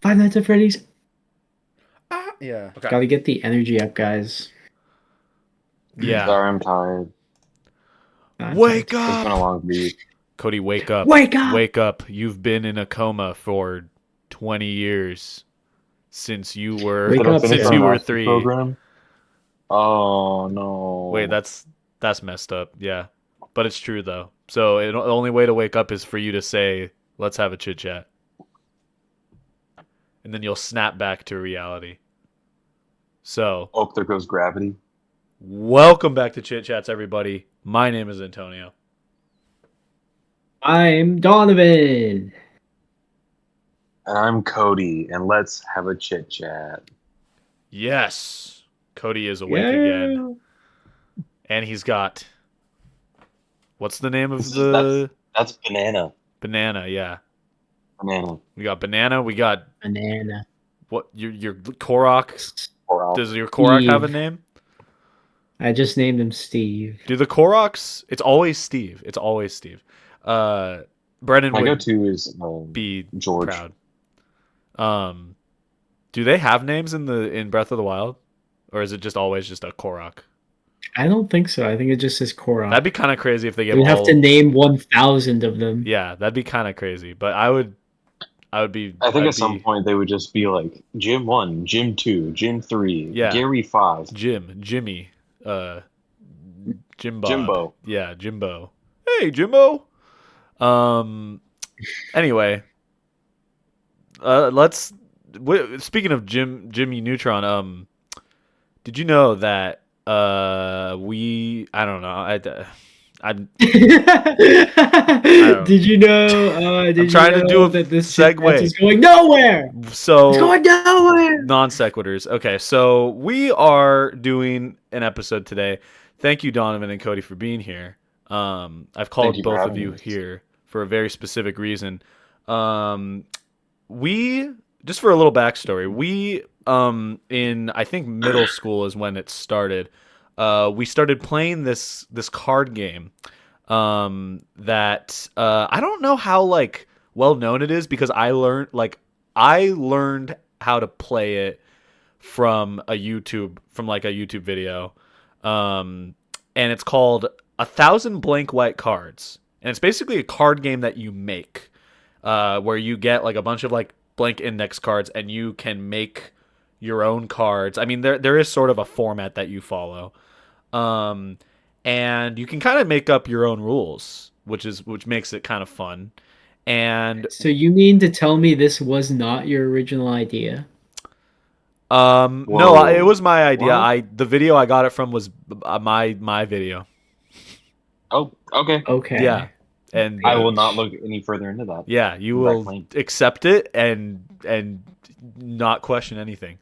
Five Nights at Freddy's. Yeah. Okay. Gotta get the energy up, guys. Yeah. Sorry, I'm tired. Wake It's been a up! long week. Cody, wake up. Wake up! Wake up. You've been in a coma for 20 years since you were Wake Did I up, finish since our you were master's 3. program? Oh no. Wait, that's messed up. Yeah. But it's true though. So the only way to wake up is for you to say, "Let's have a chit chat." And then you'll snap back to reality. So, Oh, there goes gravity. welcome back to Chit Chats, everybody. My name is Antonio. I'm Donavan. And I'm Cody, and let's have a chit chat. Yes, Cody is awake Yeah. again, and he's got. What's the name of This is- the That's banana. banana? Yeah, Banana. we got banana. We got Banana. what? Your Korok. Or Does your Korok have a Steve. name? I just named him Steve. Do the Koroks? It's always Steve. It's always Steve. Brennan my would go-to is be George. proud. Do they have names in Breath of the Wild, or is it just always just a Korok? I don't think so. I think it just says Korok. That'd be kind of crazy if they gave We'd have all. to name 1,000 of them. Yeah, that'd be kind of crazy. But I would be. I think I'd at some point they would just be like Jim 1, Jim 2, Jim 3, Yeah. Gary 5. Jimmy, Jimbo. Jimbo. Yeah, Jimbo. Hey, Jimbo. Anyway, let's. Speaking of Jimmy Neutron, did you know that I don't know. Did you know? I'm trying to do a that this segue. is going nowhere. So It's going nowhere. non sequiturs. Okay, so we are doing an episode today. Thank you, Donovan and Cody, for being here. I've called you for both of having you us. here for a very specific reason. We just for a little backstory. We in I think middle school is when it started. We started playing this card game. That I don't know how like well known it is because I learned how to play it from a YouTube video. And it's called 1,000 Blank White Cards. And it's basically a card game that you make, where you get like a bunch of like blank index cards and you can make your own cards. I mean, there is sort of a format that you follow. And you can kind of make up your own rules, which makes it kind of fun. And So you mean to tell me this was not your original idea? no, Whoa. it was my idea. What? The video I got it from was my video. Oh, okay. Okay. Yeah, and I will not look any further into that. Yeah, you Right will lane. accept it and not question anything.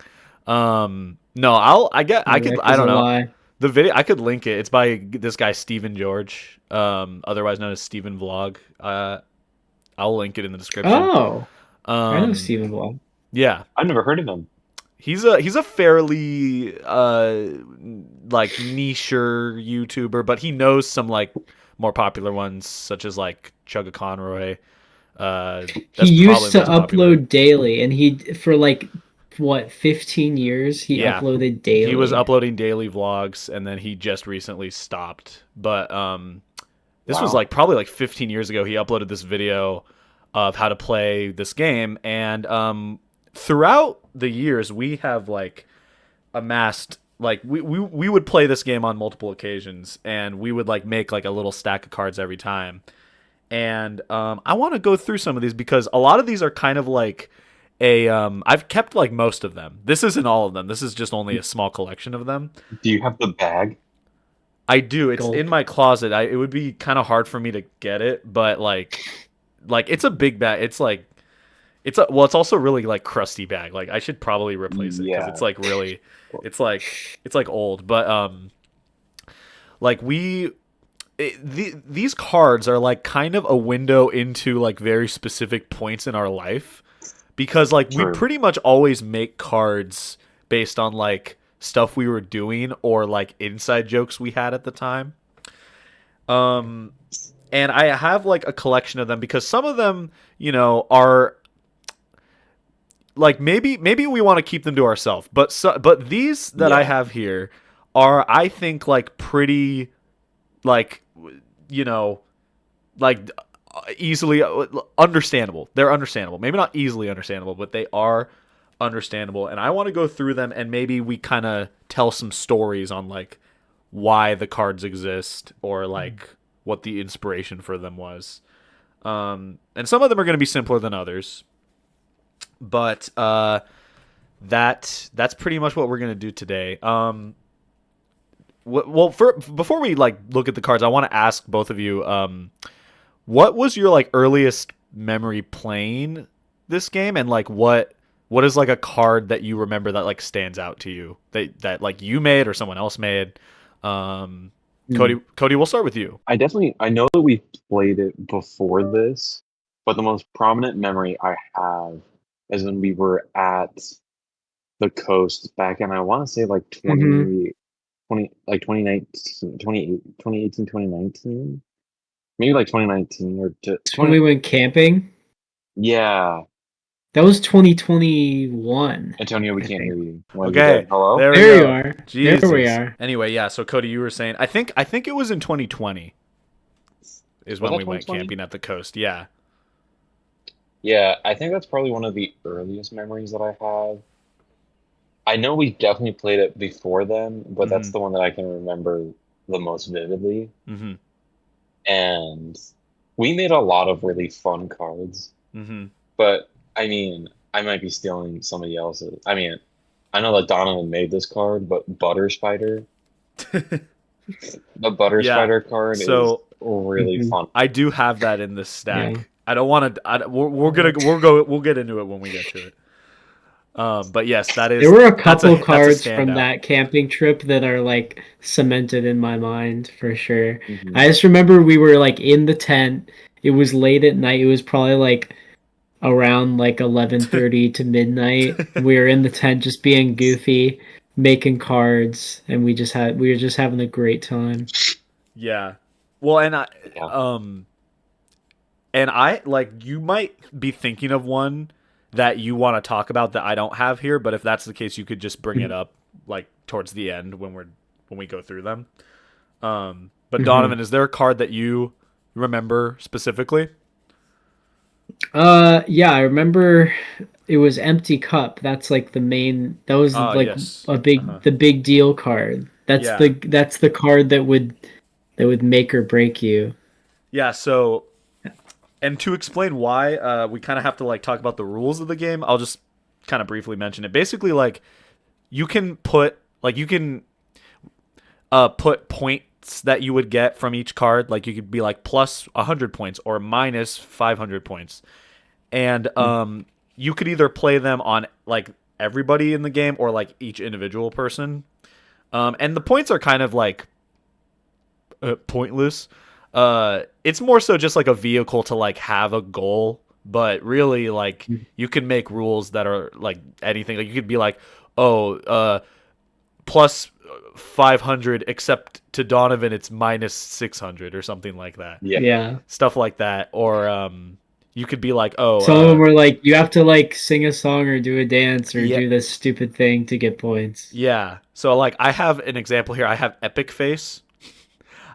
No, I don't know. Lie. The video I could link it. It's by this guy Steven George, otherwise known as Steven Vlog. I'll link it in the description. Oh, I know Um, Steven Vlog. yeah, I've never heard of him. he's a fairly like niche-er YouTuber, but he knows some like more popular ones such as like Chugga Conroy. That's He used to probably most popular. upload daily, and he for like what 15 years he Yeah. uploaded daily. He was uploading daily vlogs, and then he just recently stopped. But this was Wow. like probably like 15 years ago. He uploaded this video of how to play this game, and throughout the years, we have like amassed like we would play this game on multiple occasions, and we would like make like a little stack of cards every time. And I want to go through some of these because a lot of these are kind of like I've kept like most of them. This isn't all of them. This is just only a small collection of them. Do you have the bag? I do. It's Gulp. in my closet. It would be kind of hard for me to get it, but like it's a big bag. It's like it's also really like crusty bag. Like I should probably replace it because Yeah. it's like really it's like old. But like these cards are like kind of a window into like very specific points in our life. Because like we True. pretty much always make cards based on like stuff we were doing or like inside jokes we had at the time. And I have like a collection of them because some of them, you know, are like maybe we want to keep them to ourselves, but these that I Yeah. have here are, I think, like pretty, like, you know, like easily understandable. They're understandable. Maybe not easily understandable, but they are understandable. And I want to go through them, and maybe we kind of tell some stories on like why the cards exist, or like what the inspiration for them was. And some of them are going to be simpler than others, but that's pretty much what we're going to do today. Well, before we like look at the cards, I want to ask both of you, what was your like earliest memory playing this game, and like what is like a card that you remember that like stands out to you, that like you made or someone else made? Um, Cody, we'll start with you. I know that we played it before this, but the most prominent memory I have is when we were at the coast back in, I want to say like Mm-hmm. 20 like 2019, 2019, maybe like 2019 or It's when 20. we went camping. Yeah, That was 2021, Antonio, we I can't think. hear you. Are you there? Okay, Hello? there we There you go. are. There we Jesus. are. Anyway, yeah. So Cody, you were saying, I think it was in 2020 is Was when that we went 2020? camping at the coast. Yeah. Yeah, I think that's probably one of the earliest memories that I have. I know we definitely played it before then, but that's Mm-hmm. the one that I can remember the most vividly. Mm-hmm. And we made a lot of really fun cards, Mm-hmm. but I mean, I might be stealing somebody else's. I mean, I know that Donavan made this card, but Butter Spider, the Butter Yeah. Spider card is So really Hmm. fun. I do have that in this Yeah. stack. I don't want to. We'll get into it when we get to it. But yes, There were a that's couple a cards from standout. that camping trip that are like cemented in my mind for sure. Hmm. I just remember we were like in the tent. It was late at night. It was probably like around like 11:30 to midnight. We were in the tent just being goofy, making cards, and we were just having a great time. Yeah. Well, Yeah. um and I like, you might be thinking of one that you want to talk about that I don't have here, but if that's the case, you could just bring it up like towards the end when we go through them. But Hmm. Donovan, is there a card that you remember specifically? Yeah, I remember it was Empty Cup. That's like the main. That was like Yes. a Uh-huh. the big deal card. Yeah. That's the card that would make or break you. Yeah, so, and to explain why, we kind of have to like talk about the rules of the game. I'll just kind of briefly mention it. Basically, like, you can put points that you would get from each card. Like, you could be like plus 100 points or minus 500 points, and you could either play them on like everybody in the game or like each individual person. And the points are kind of like pointless. It's more so just like a vehicle to like have a goal, but really, like, you can make rules that are like anything. Like, you could be like, oh, plus 500, except to Donovan it's minus 600 or something like that. Yeah. Yeah. Stuff like that, or you could be like, oh, Some of them were like you have to like sing a song or do a dance or yeah, do this stupid thing to get points. yeah. So like, I have an example here. I have Epic Face.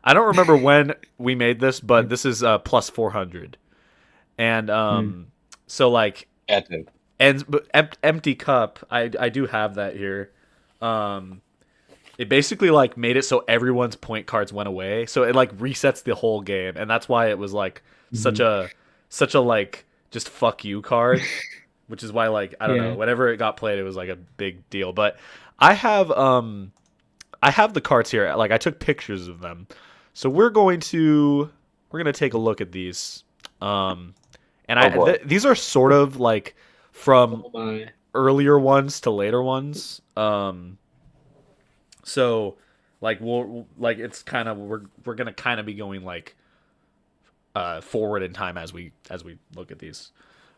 I don't remember when we made this, but this is plus 400. And Mm. so like, Epic. and but Empty Cup, I do have that here. Um it basically like made it so everyone's point cards went away. So it like resets the whole game, and that's why it was like such Mhm. a like just fuck you card, which is why, like, I don't know, Yeah. whenever it got played it was like a big deal. But I have I have the cards here. Like, I took pictures of them. So we're going to take a look at these. Um and Oh boy. these are sort of like from Oh my. earlier ones to later ones. So like, like, it's kind of, we're gonna kind of be going like forward in time as we look at these.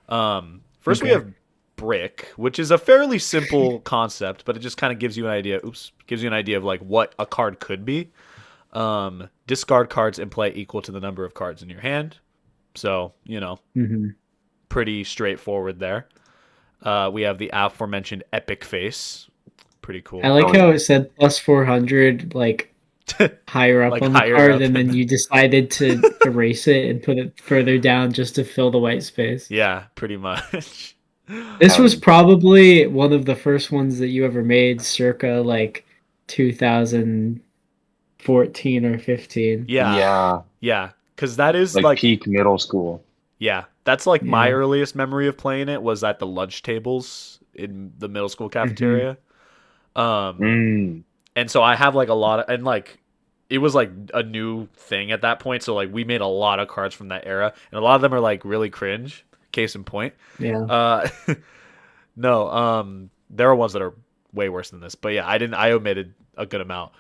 First we Okay. have brick, which is a fairly simple concept, but it just kind of gives you an idea. Gives you an idea of like what a card could be. Discard cards in play equal to the number of cards in your hand. So, Hmm. pretty straightforward there. We have the aforementioned epic face. Pretty I cool. like Oh, how yeah. it said plus 400, like higher up Like on the higher card, up and in then you decided to erase it and put it further down just to fill the white space. Yeah, pretty much. This Hell was yeah. probably one of the first ones that you ever made, circa like 2014 or 15. Yeah, Yeah, yeah, because that is like like, peak middle school. yeah, that's like my Yeah. earliest memory of playing it was at the lunch tables in the middle school Hmm. cafeteria. Um, Mm, and so I have like a lot of, and like it was like a new thing at that point. So like we made a lot of cards from that era, and a lot of them are like really cringe. Case in point. Yeah. Uh, no, there are ones that are way worse than this, but yeah, I omitted a good amount.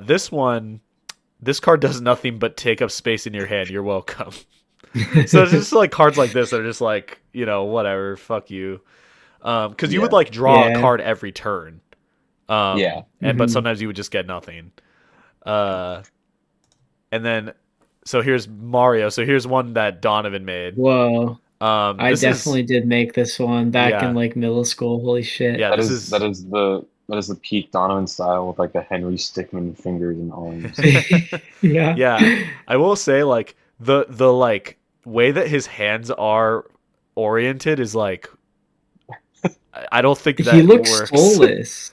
This one, this card does nothing but take up space in your hand. You're welcome. So it's just like cards like this that are just like, whatever, fuck you. Because you would yeah, like draw a Yeah. card every turn. yeah. But Hmm. sometimes you would just get nothing. Uh, and then so here's Mario. So here's one that Donovan made. Whoa. I This is definitely did make this one back in yeah, like middle school. Holy shit. yeah. That This is that is is the that is the peak Donovan style with like the Henry Stickmin fingers and arms. Yeah. yeah. I will say like the like way that his hands are oriented is like I don't think He that looks works. soulless.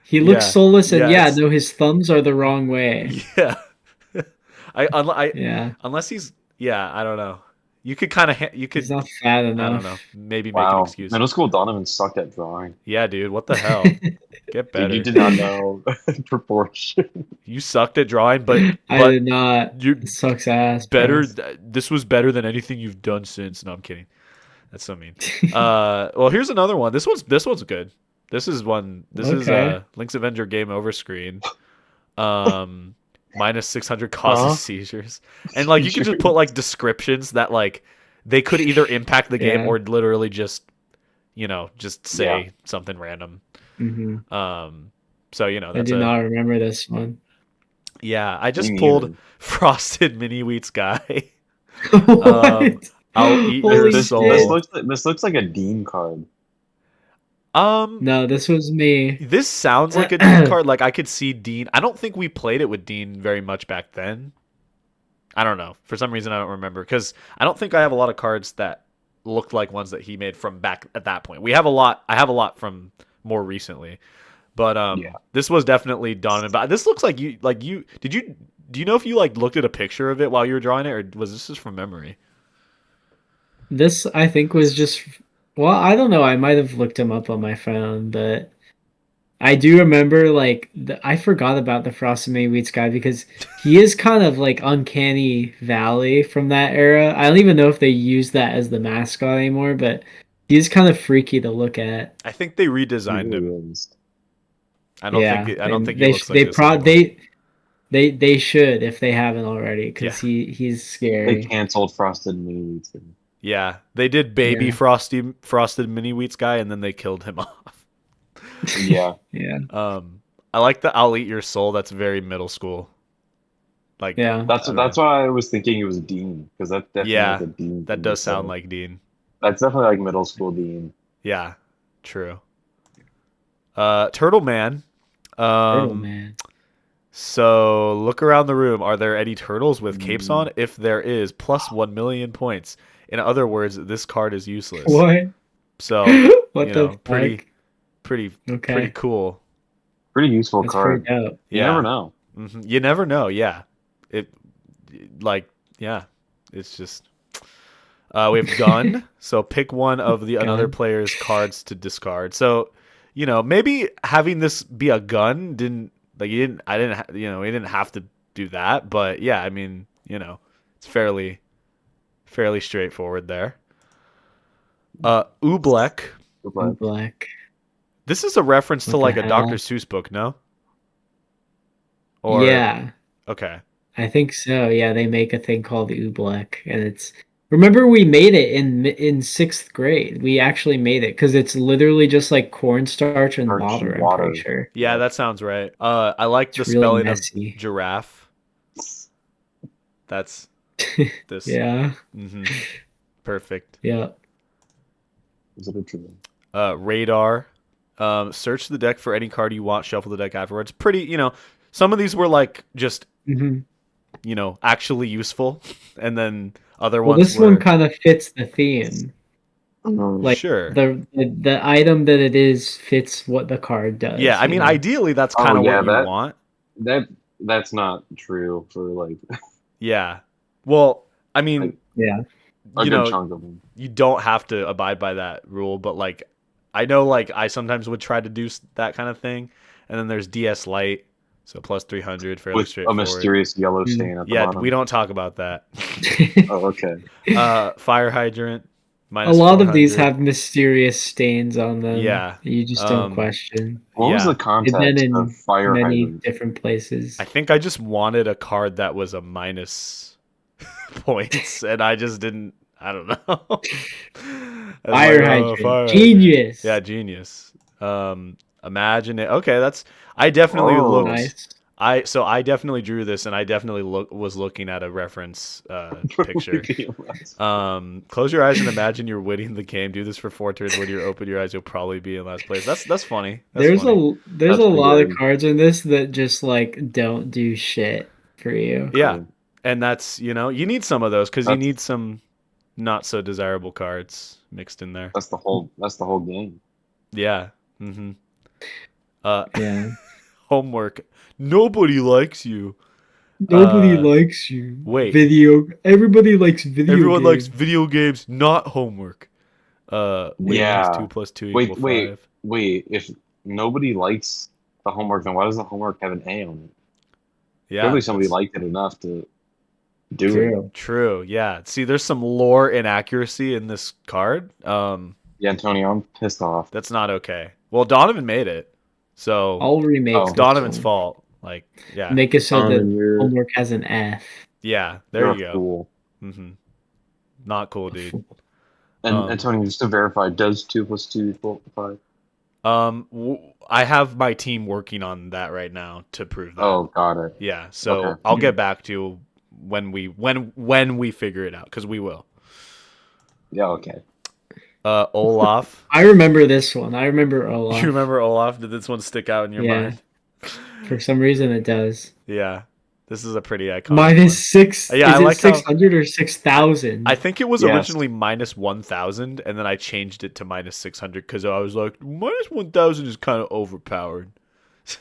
He looks Yeah, soulless, and yeah. yeah, It's no, his thumbs are the wrong way. yeah. I Yeah. unless he's yeah. I don't know. You could kind of you He's could not fat I don't know. enough. Maybe make an Wow, excuse. middle school Donovan sucked at drawing. Yeah, dude. What the hell? Get Dude, you better. did not know proportion. You sucked at drawing, but I did not. you It sucks ass, better. bro. This was better than anything you've done since. No, I'm kidding. That's so mean. Well, here's another one. This one's good. This is one. This is Okay. Link's Avenger game over screen. Um, minus 600 causes Huh? seizures, and like you can just put like descriptions that like they could either impact the game Yeah. or literally just just Yeah. say something random. Hmm. So I that's do not remember this one. yeah. I Me just pulled neither. Frosted Mini Wheats guy. What? I'll eat your Holy This shit. soul. looks like a Dean card. Um, No, this was me. this sounds like a Dean card. Like I could see Dean. I don't think we played it with Dean very much back then. I don't know. For some reason, I don't remember because I don't think I have a lot of cards that looked like ones that he made from back at that point. We have a lot. I have a lot from more recently, but Yeah. this was definitely Donovan. But this looks like you. Do you know if you like looked at a picture of it while you were drawing it, or was this just from memory? This, I think, was just. Well, I don't know. I might have looked him up on my phone, but I do remember, like, I forgot about the Frosted Mini Wheats guy because he is kind of like Uncanny Valley from that era. I don't even know if they use that as the mascot anymore, but he's kind of freaky to look at. I think they He redesigned him. really is. Yeah, I don't think he they looks like they this pro anymore. they should if they haven't already Yeah. because he's They scary. canceled Frosted Mini. Yeah, they did baby Yeah, frosted mini wheats guy, and then they killed him off. Yeah. yeah, I like the "I'll eat your soul." That's very middle school. Like, yeah. That's I don't that's know. why I was thinking it was Dean, because that's definitely like Yeah, a Dean that thing to does sound say. like Dean. That's definitely like middle school Dean. Yeah, true. Turtle Man. Turtle Um, man. so look around the room. Are there any turtles with capes Mm, on? If there is, plus 1,000,000 points. In other words, this card is useless. What? So, What the pretty, fuck? pretty, pretty Okay, cool. pretty useful that's pretty card. dope. You never Yeah. know. You never know. Yeah. It like yeah. It's just we have gun. So pick one of the another Gun. player's cards to discard. So maybe having this be a gun didn't like you didn't I didn't we didn't have to do that, but yeah, I mean it's fairly straightforward there. Oobleck. Blue But black. This is a reference to What the like a Dr. hell? Seuss book, no? Or Yeah, okay. I think so. Yeah, they make a thing called oobleck, and it's. Remember, we made it in sixth grade. We actually made it because it's literally just like cornstarch and arch water. and I'm pretty water. sure Yeah, Yeah. that sounds right. I like the it's really spelling of messy. giraffe. That's this. Yeah, hmm Perfect. yeah. Is it a true? Radar. Search the deck for any card you want. Shuffle the deck afterwards. Pretty, some of these were like just, Hmm. actually useful, and then other Well, ones this one were kind of fits the theme. Like sure. the item that it is fits what the card does. Yeah, I mean, ideally, that's kind of what you want. That's not true for like Yeah. Well, I mean, Yeah. a good chunk of them. you don't have to abide by that rule, but like, I know, like, I sometimes would try to do that kind of thing, and then there's DS Lite, so plus 300, fairly With a straightforward. mysterious yellow stain at the bottom. Yeah, we don't talk about that. Oh, okay. Fire hydrant. A lot of these 400. have mysterious stains on them. Yeah. You just don't question. What was the They've context been in of fire many hydrant? different places. I think I just wanted a card that was a minus points, and I just didn't. I don't know. Fire hydrant. Genius. Yeah, genius. Imagine it. Okay, that's. I definitely looked. Nice. I definitely drew this, and I definitely was looking at a reference picture. Close your eyes and imagine you're winning the game. Do this for 4 turns. When you open your eyes, you'll probably be in last place. That's funny. There's funny. a lot of cards in this that just like don't do shit for you. Yeah, and that's you need some of those because you need some not so desirable cards mixed in there. That's the whole game. Yeah. Mm-hmm. Yeah. Homework. Nobody likes you. Nobody likes you. Wait. Everybody likes video Everyone games. likes video games, not homework. Yeah. 2 + 2 = 5. Wait. If nobody likes the homework, then why does the homework have an A on it? Yeah. Clearly somebody liked it enough to do it. True. Yeah. See, there's some lore inaccuracy in this card. Yeah, Antonio, I'm pissed off. That's not okay. Well, Donavan made it. So I'll remake it's Donovan's fault. Like, yeah. Make it so that homework has an F. Yeah, there you go. Cool. Mm-hmm. Not cool, dude. And Antonio, just to verify, does 2 + 2 = 5? I have my team working on that right now to prove that. Oh, got it. Yeah, so Okay. I'll get back to you when we figure it out, because we will. Yeah, okay. Olaf. I remember this one. I remember Olaf. You remember Olaf? Did this one stick out in your mind? For some reason it does. Yeah. This is a pretty iconic -6. Yeah, is I like 600 or 6,000? I think it was originally -1,000, and then I changed it to -600 because I was like, -1,000 is kind of overpowered.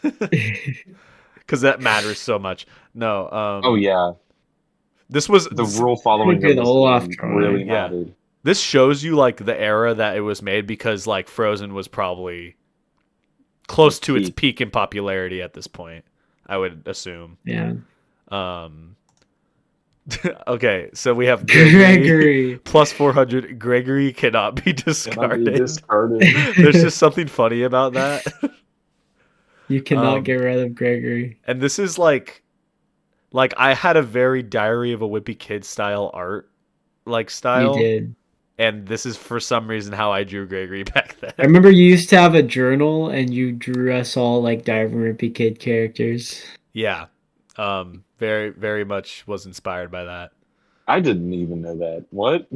Because that matters so much. No. Oh yeah. This was the rule following good Olaf really mattered. This shows you like the era that it was made, because like Frozen was probably close to its peak in popularity at this point, I would assume. Yeah. Okay, so we have Gregory plus 400. Gregory cannot be discarded. Discarded. There's just something funny about that. You cannot get rid of Gregory. And this is like I had a very Diary of a Wimpy Kid style art style. You did. And this is for some reason how I drew Gregory back then. I remember you used to have a journal and you drew us all like Diary of a Wimpy Kid characters. Yeah. Very, very much was inspired by that. I didn't even know that. What?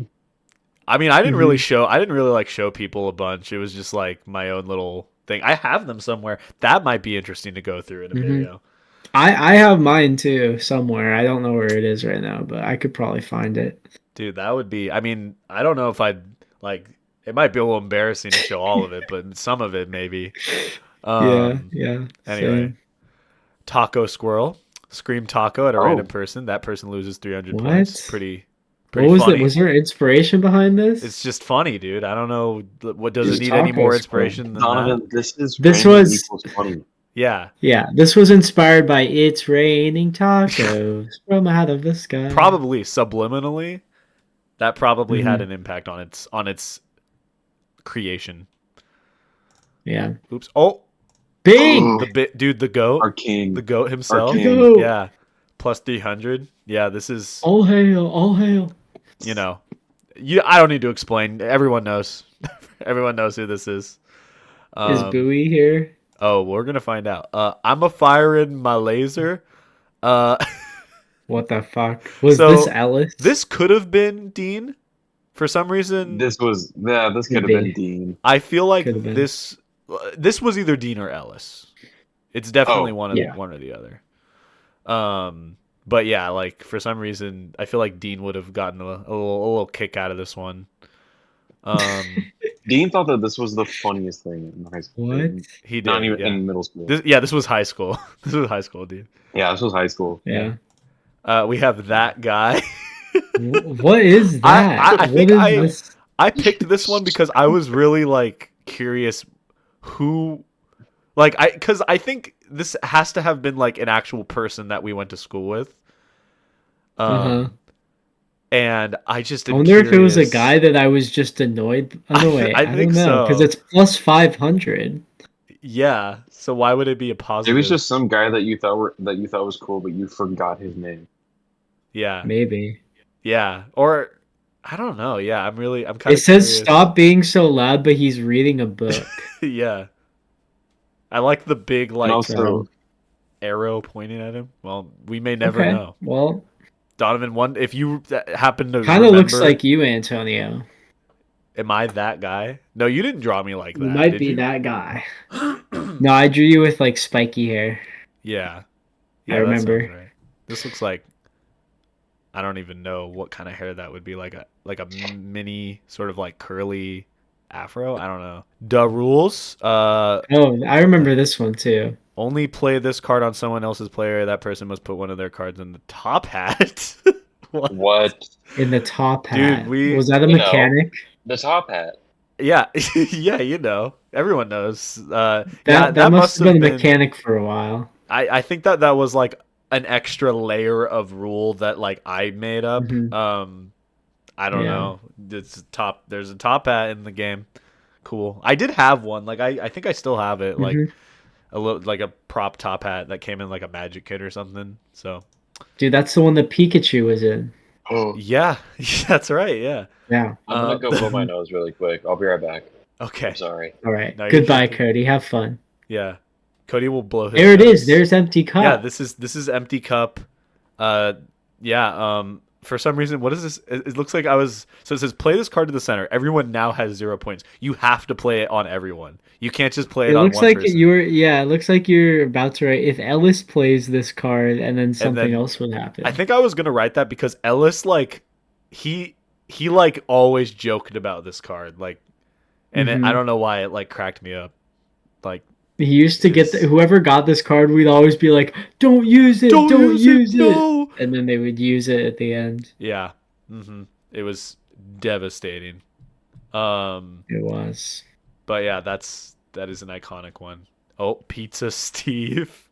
I mean, I didn't really show people a bunch. It was just like my own little thing. I have them somewhere. That might be interesting to go through in a video. I have mine too somewhere. I don't know where it is right now, but I could probably find it. Dude, that would be, I mean, I don't know if I'd it might be a little embarrassing to show all of it, but some of it maybe. Yeah. Anyway, same. Taco Squirrel. Scream taco at a random person. That person loses 300 What? points. Pretty What was funny. it? Was there inspiration behind this? It's just funny, dude. I don't know. What does Just it need any more taco inspiration than Donovan, that? This was funny. Yeah. Yeah, this was inspired by "It's Raining Tacos" from out of the sky. Probably subliminally, that probably had an impact on its creation. Yeah. Oops. Oh. Bing! The goat. Our king. The goat himself. King. Yeah. Plus 300. Yeah, this is... All hail, all hail. You know. I don't need to explain. Everyone knows. Everyone knows who this is. Is Bowie here? Oh, we're going to find out. I'm a firing my laser. What the fuck? Was this Ellis? This could have been Dean For some reason, This could have be. been Dean. I feel like Could've been. this was either Dean or Ellis. It's definitely Oh, one yeah. or the other. But yeah, like for some reason, I feel like Dean would have gotten a little kick out of this one. Dean thought that this was the funniest thing in high school. What? He did, Not even yeah. in middle school. This was high school. This was high school, dude. Yeah, this was high school. Yeah. We have that guy. What is that? I What think is this? I picked this one because I was really like curious who, like because I think this has to have been like an actual person that we went to school with. Uh-huh. And I just I am wonder if it was a curious. guy that I was just annoyed. Oh, no, wait. I I think don't know. Because so. it's plus 500. Yeah. So why would it be a It positive? was just some guy that you thought was cool, but you forgot his name. Yeah. Maybe. Yeah. Or I don't know. Yeah. I'm kind It of says curious. stop being so loud, but he's reading a book. Yeah. I like the big like And also, arrow pointing at him. Well, we may never Okay. know. Well, Donavan, if you happen to kind of remember, looks like you, Antonio. am I that guy? No, you didn't draw me like that. You might did be you? that guy. No, I drew you with like spiky hair. Yeah. I That remember. sounds right. This looks like I don't even know what kind of hair that would be, like a mini sort of like curly afro. I don't know. The rules. Oh, I remember this one too. Only play this card on someone else's player. That person must put one of their cards in the top hat. what? In the top Dude, hat. we- Was that a you know. mechanic? The top hat. Yeah, yeah, you know, everyone knows. That must have been a mechanic for a while. I think that was like an extra layer of rule that like I made up. Mhm. I don't Yeah. know. There's a top hat in the game. Cool. I did have one. Like I think I still have it. Like Mhm. a little like a prop top hat that came in like a magic kit or something. So Dude, that's the one that Pikachu was in. Oh, yeah, that's right. Yeah. Yeah. I'm gonna go blow my nose really quick. I'll be right back. Okay. I'm sorry. All right. No, you're Goodbye, good. Cody. Have fun. Yeah. Cody will blow his There it nose. is. There's empty cup. Yeah, this is empty cup. Yeah. For some reason, what is this? It looks like so it says play this card to the center. Everyone now has 0 points. You have to play it on everyone. You can't just play it It on looks one like person. it looks like you're about to write if Ellis plays this card and then something then- else would happen. I think I was gonna write that because Ellis like he like always joked about this card like, and Mhm. I don't know why it like cracked me up. Like He used to get It's- whoever got this card, we'd always be like, "Don't use it, don't use it," no. and then they would use it at the end. Yeah. It was devastating. Um. It was. But yeah, that is an iconic one. Oh, Pizza Steve.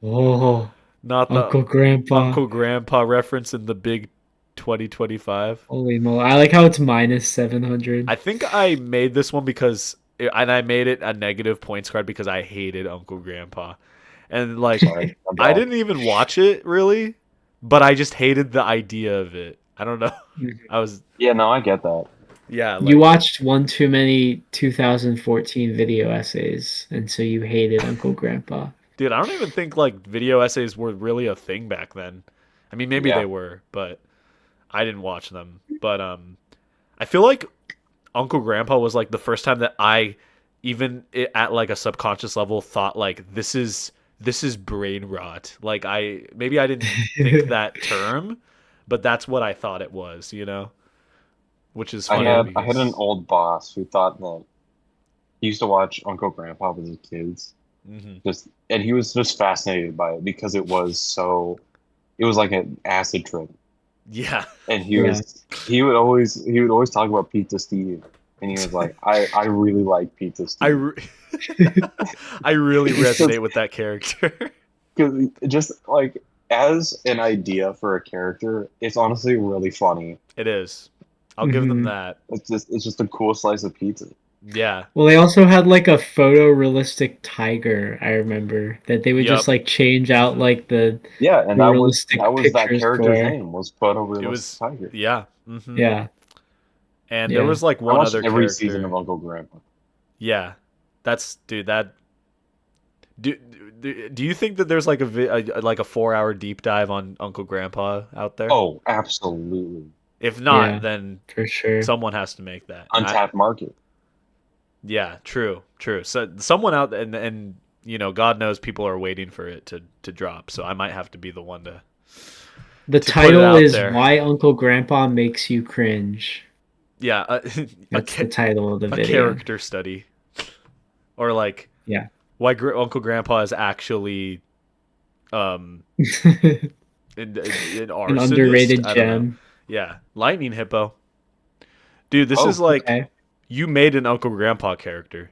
Oh, Not the Uncle Grandpa. Uncle Grandpa reference in the big 2025. Holy moly! I like how it's minus 700. I think I made this one and I made it a negative points card because I hated Uncle Grandpa. And like Sorry. I didn't even watch it really, but I just hated the idea of it. I don't know. I was Yeah, no, I get that. yeah, You like, watched one too many 2014 video essays, and so you hated Uncle Grandpa. dude, I don't even think like video essays were really a thing back then. I mean, maybe Yeah. they were, but I didn't watch them. But I feel like Uncle Grandpa was like the first time that I even at like a subconscious level thought like this is brain rot. Like maybe I didn't think that term, but that's what I thought it was, you know? Which is funny. I had an because- old boss who thought that he used to watch Uncle Grandpa with his kids. Mhm. And he was just fascinated by it because it was like an acid trip. Yeah. And Yeah. he would always talk about Pizza Steve. And he was like, I really like Pizza Steve. I really It's just- resonate with that character. Because just like as an idea for a character, it's honestly really funny. It is. I'll give them Mhm. that. It's just a cool slice of pizza. Yeah. Well, they also had like a photorealistic tiger. I remember that they would just Yup. like change out like the Yeah, and that was Realistic that pictures character's for- name was Photorealistic It was Tiger. yeah. yeah. And Yeah. there was like I one watched other every character. season of Uncle Grandpa. Yeah. That's dude that do you think that there's like like a 4-hour deep dive on Uncle Grandpa out there? Oh, absolutely. If not, Yeah. then For sure. someone has to make that. And Untapped market. yeah, true. So someone out and God knows people are waiting for it to drop. So I might have to be the one to The to put it title out is there. Why Uncle Grandpa Makes You Cringe. Yeah, That's the title of the a video. character study, or like Yeah. why Uncle Grandpa is actually an An arsonist. underrated I don't know. gem. Yeah, lightning hippo. Dude, this is like Okay. you made an Uncle Grandpa character.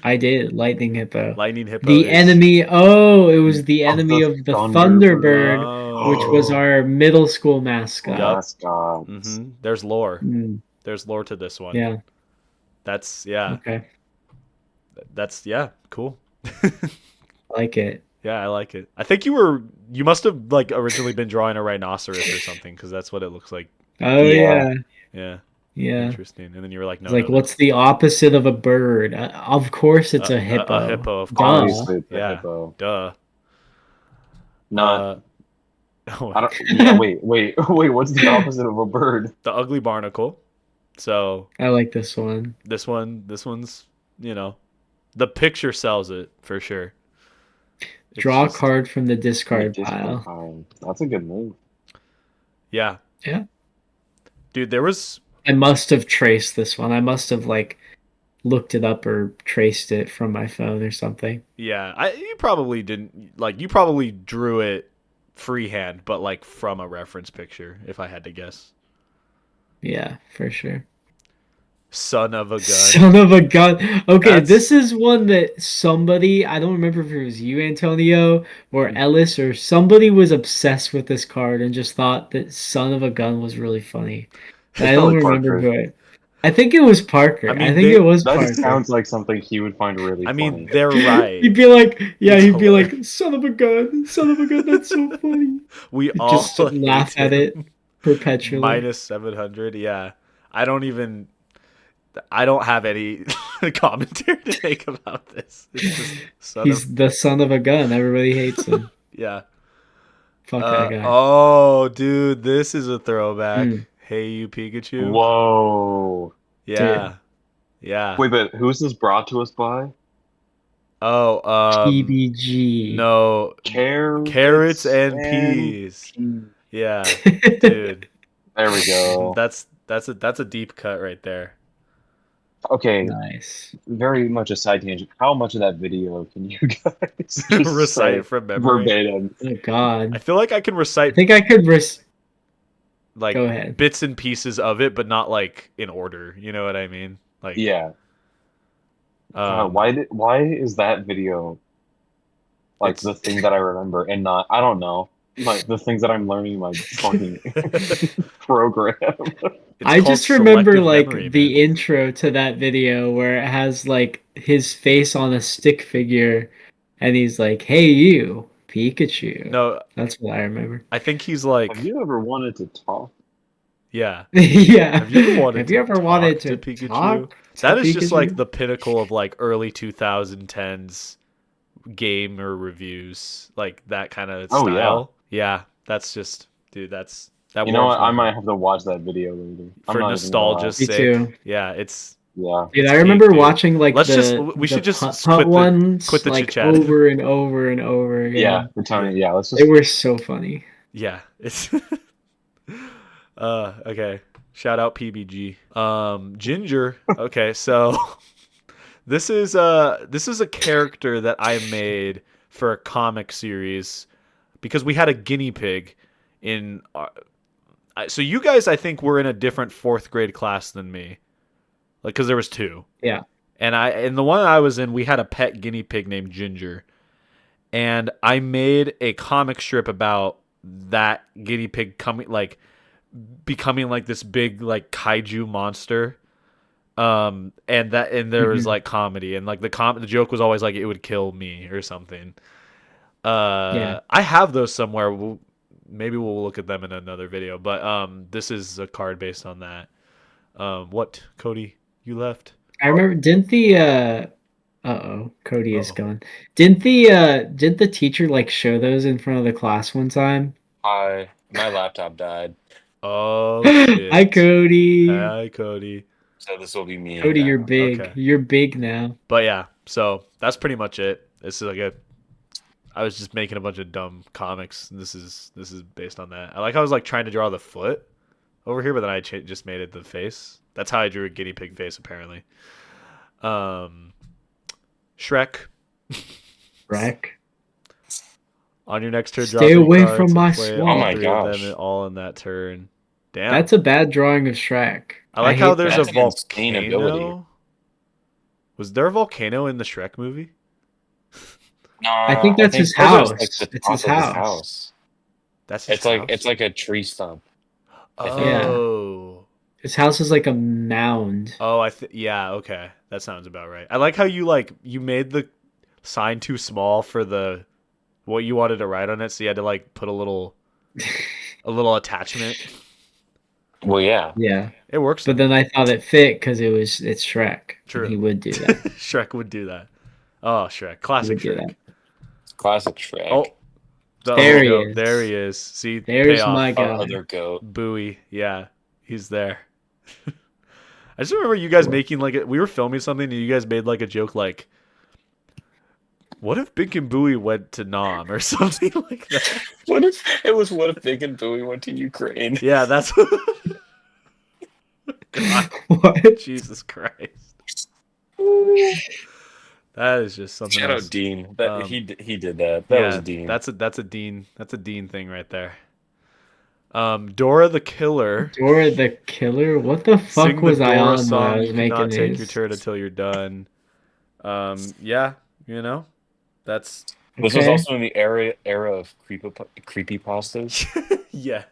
I did. Lightning Hippo. Lightning hippo. The is... enemy. Oh, it was the enemy of the Thunderbird, Oh. which was our middle school mascot. Yup. Mascot. There's lore. Mm, There's lore to this one. yeah. That's Okay. That's cool. I like it. Yeah, I like it. I think you must have like originally been drawing a rhinoceros or something because that's what it looks like. Oh Yeah. Yeah. Yeah. Interesting. And then you were like, no, It's like, no. what's the opposite of a bird? Of course, it's a hippo. A hippo, of Duh. course. Obviously, it's a Yeah. hippo. Duh. Not. Oh, I don't. Yeah. Wait. What's the opposite of a bird? the ugly barnacle. So I like this one. this one's the picture sells it for sure. It's Draw just- a card from the discard Discard pile. pile. That's a good move. Yeah. Yeah. Dude, there was I must have traced this one. I must have like looked it up or traced it from my phone or something. yeah, you probably didn't like you probably drew it freehand, but like from a reference picture, if I had to guess. Yeah, for sure. Son of a gun. Son of a gun. Okay, That's- this is one that somebody, I don't remember if it was you, Antonio, or Ellis, or somebody was obsessed with this card and just thought that son of a gun was really funny. And I don't probably remember Parker. who it. I think it was Parker. I I, mean, think they- it was That Parker. sounds like something he would find really I funny. mean, they're right. He'd be like, yeah, It's he'd be hilarious. like, son of a gun, that's so funny. We all Just laugh hate at it him. perpetually. Minus 700. Yeah. I don't have any commentary to make about this. It's just He's the son of a gun. Everybody hates him. yeah. Fuck that guy. Oh, dude, this is a throwback. Mm. Hey, you Pikachu. Whoa. Yeah. Yeah. Wait, but who's this brought to us by? Oh, PBG. no. Carrots and peas. Yeah, dude. There we go. That's a deep cut right there. Okay, Nice. very much a side tangent. How much of that video can you guys just Recite say from memory. verbatim? Oh God. I feel like I can I recite think I could like Go ahead. bits and pieces of it, but not like in order. You know what I mean? Like Yeah. um, Why is that video like It's- the thing that I remember and not, I don't know, like the things that I'm learning in my fucking program? it's I called just remember selective like memory, the man. intro to that video where it has like his face on a stick figure and he's like, "Hey you, Pikachu." No, That's what I remember. I think he's like Have you ever wanted to talk? yeah. Yeah. Have you ever wanted Have to you ever wanted talk to Pikachu? talk That to is just like Pikachu? the pinnacle of like early 2010s gamer reviews, like that kind of Oh, yeah. style. Yeah, that's just dude. That You know warms what? my I might heart. have to watch that video later. I'm For not even gonna nostalgia's Me sake. too. Yeah, it's lie. Dude, It's I remember peak, dude. watching like Let's the just- we should the just putt quit the- ones quit the like chit chat. over and over and over Yeah. again. We're telling you. Yeah. Let's just. They were so funny. yeah, it's okay. Shout out PBG. Ginger. Okay, so this is a character that I made for a comic series because we had a guinea pig in so you guys I think were in a different 4th grade class than me. Like cuz there was 2. Yeah. And the one I was in, we had a pet guinea pig named Ginger. And I made a comic strip about that guinea pig becoming like this big like kaiju monster. And there was like comedy and like the joke was always like it would kill me or something. Yeah. I have those somewhere. Maybe we'll look at them in another video, but this is a card based on that. What, Cody? You left? I remember didn't the Cody is Uh-oh. gone. Didn't the teacher like show those in front of the class one time? My laptop died. Oh shit. Hi, Cody. Hi, Cody. So this will be me. Cody, you're now. big. Okay. You're big now. But yeah, so that's pretty much it. This is like I was just making a bunch of dumb comics. And this is based on that. I was like trying to draw the foot over here, but then I just made it the face. That's how I drew a guinea pig face, apparently. Shrek. Wreck. On your next turn, Stay draw 3 away cards from and my play swamp. all Oh my 3 of gosh. them all in that turn. Damn. That's a bad drawing of Shrek. I like how hate there's that. a That's an insane ability. volcano. Was there a volcano in the Shrek movie? No, I think that's his those are, house. like, the It's top his of his house. house. That's his It's like house? like a tree stump. Oh. His house is like a mound. Oh, yeah, okay. That sounds about right. I like how you made the sign too small for the what you wanted to write on it, so you had to like put a little attachment. Well, yeah. Yeah. It works. But then I thought it fit because it's Shrek. True. And he would do that. Shrek would do that. Oh, Shrek. Classic He would do Shrek. that. Classic Shrek. Oh, There he goat. is. There he is. See, There's payoff. my Our guy. other goat. Bowie. Yeah, he's there. I just remember you guys making we were filming something and you guys made like a joke like, what if Bink and Bowie went to Nam or something like that? What if Big and Bowie went to Ukraine? Yeah, that's God, What? Jesus Christ. That is just something Shout else. out Dean. He did that. That was Dean. That's a Dean thing right there. Dora the Killer. Dora the Killer? What the fuck Sing was the I Dora on when song. I was You making cannot take your these? turn until you're done. Yeah, that's This was Okay. also in the era of creepypastas. yeah,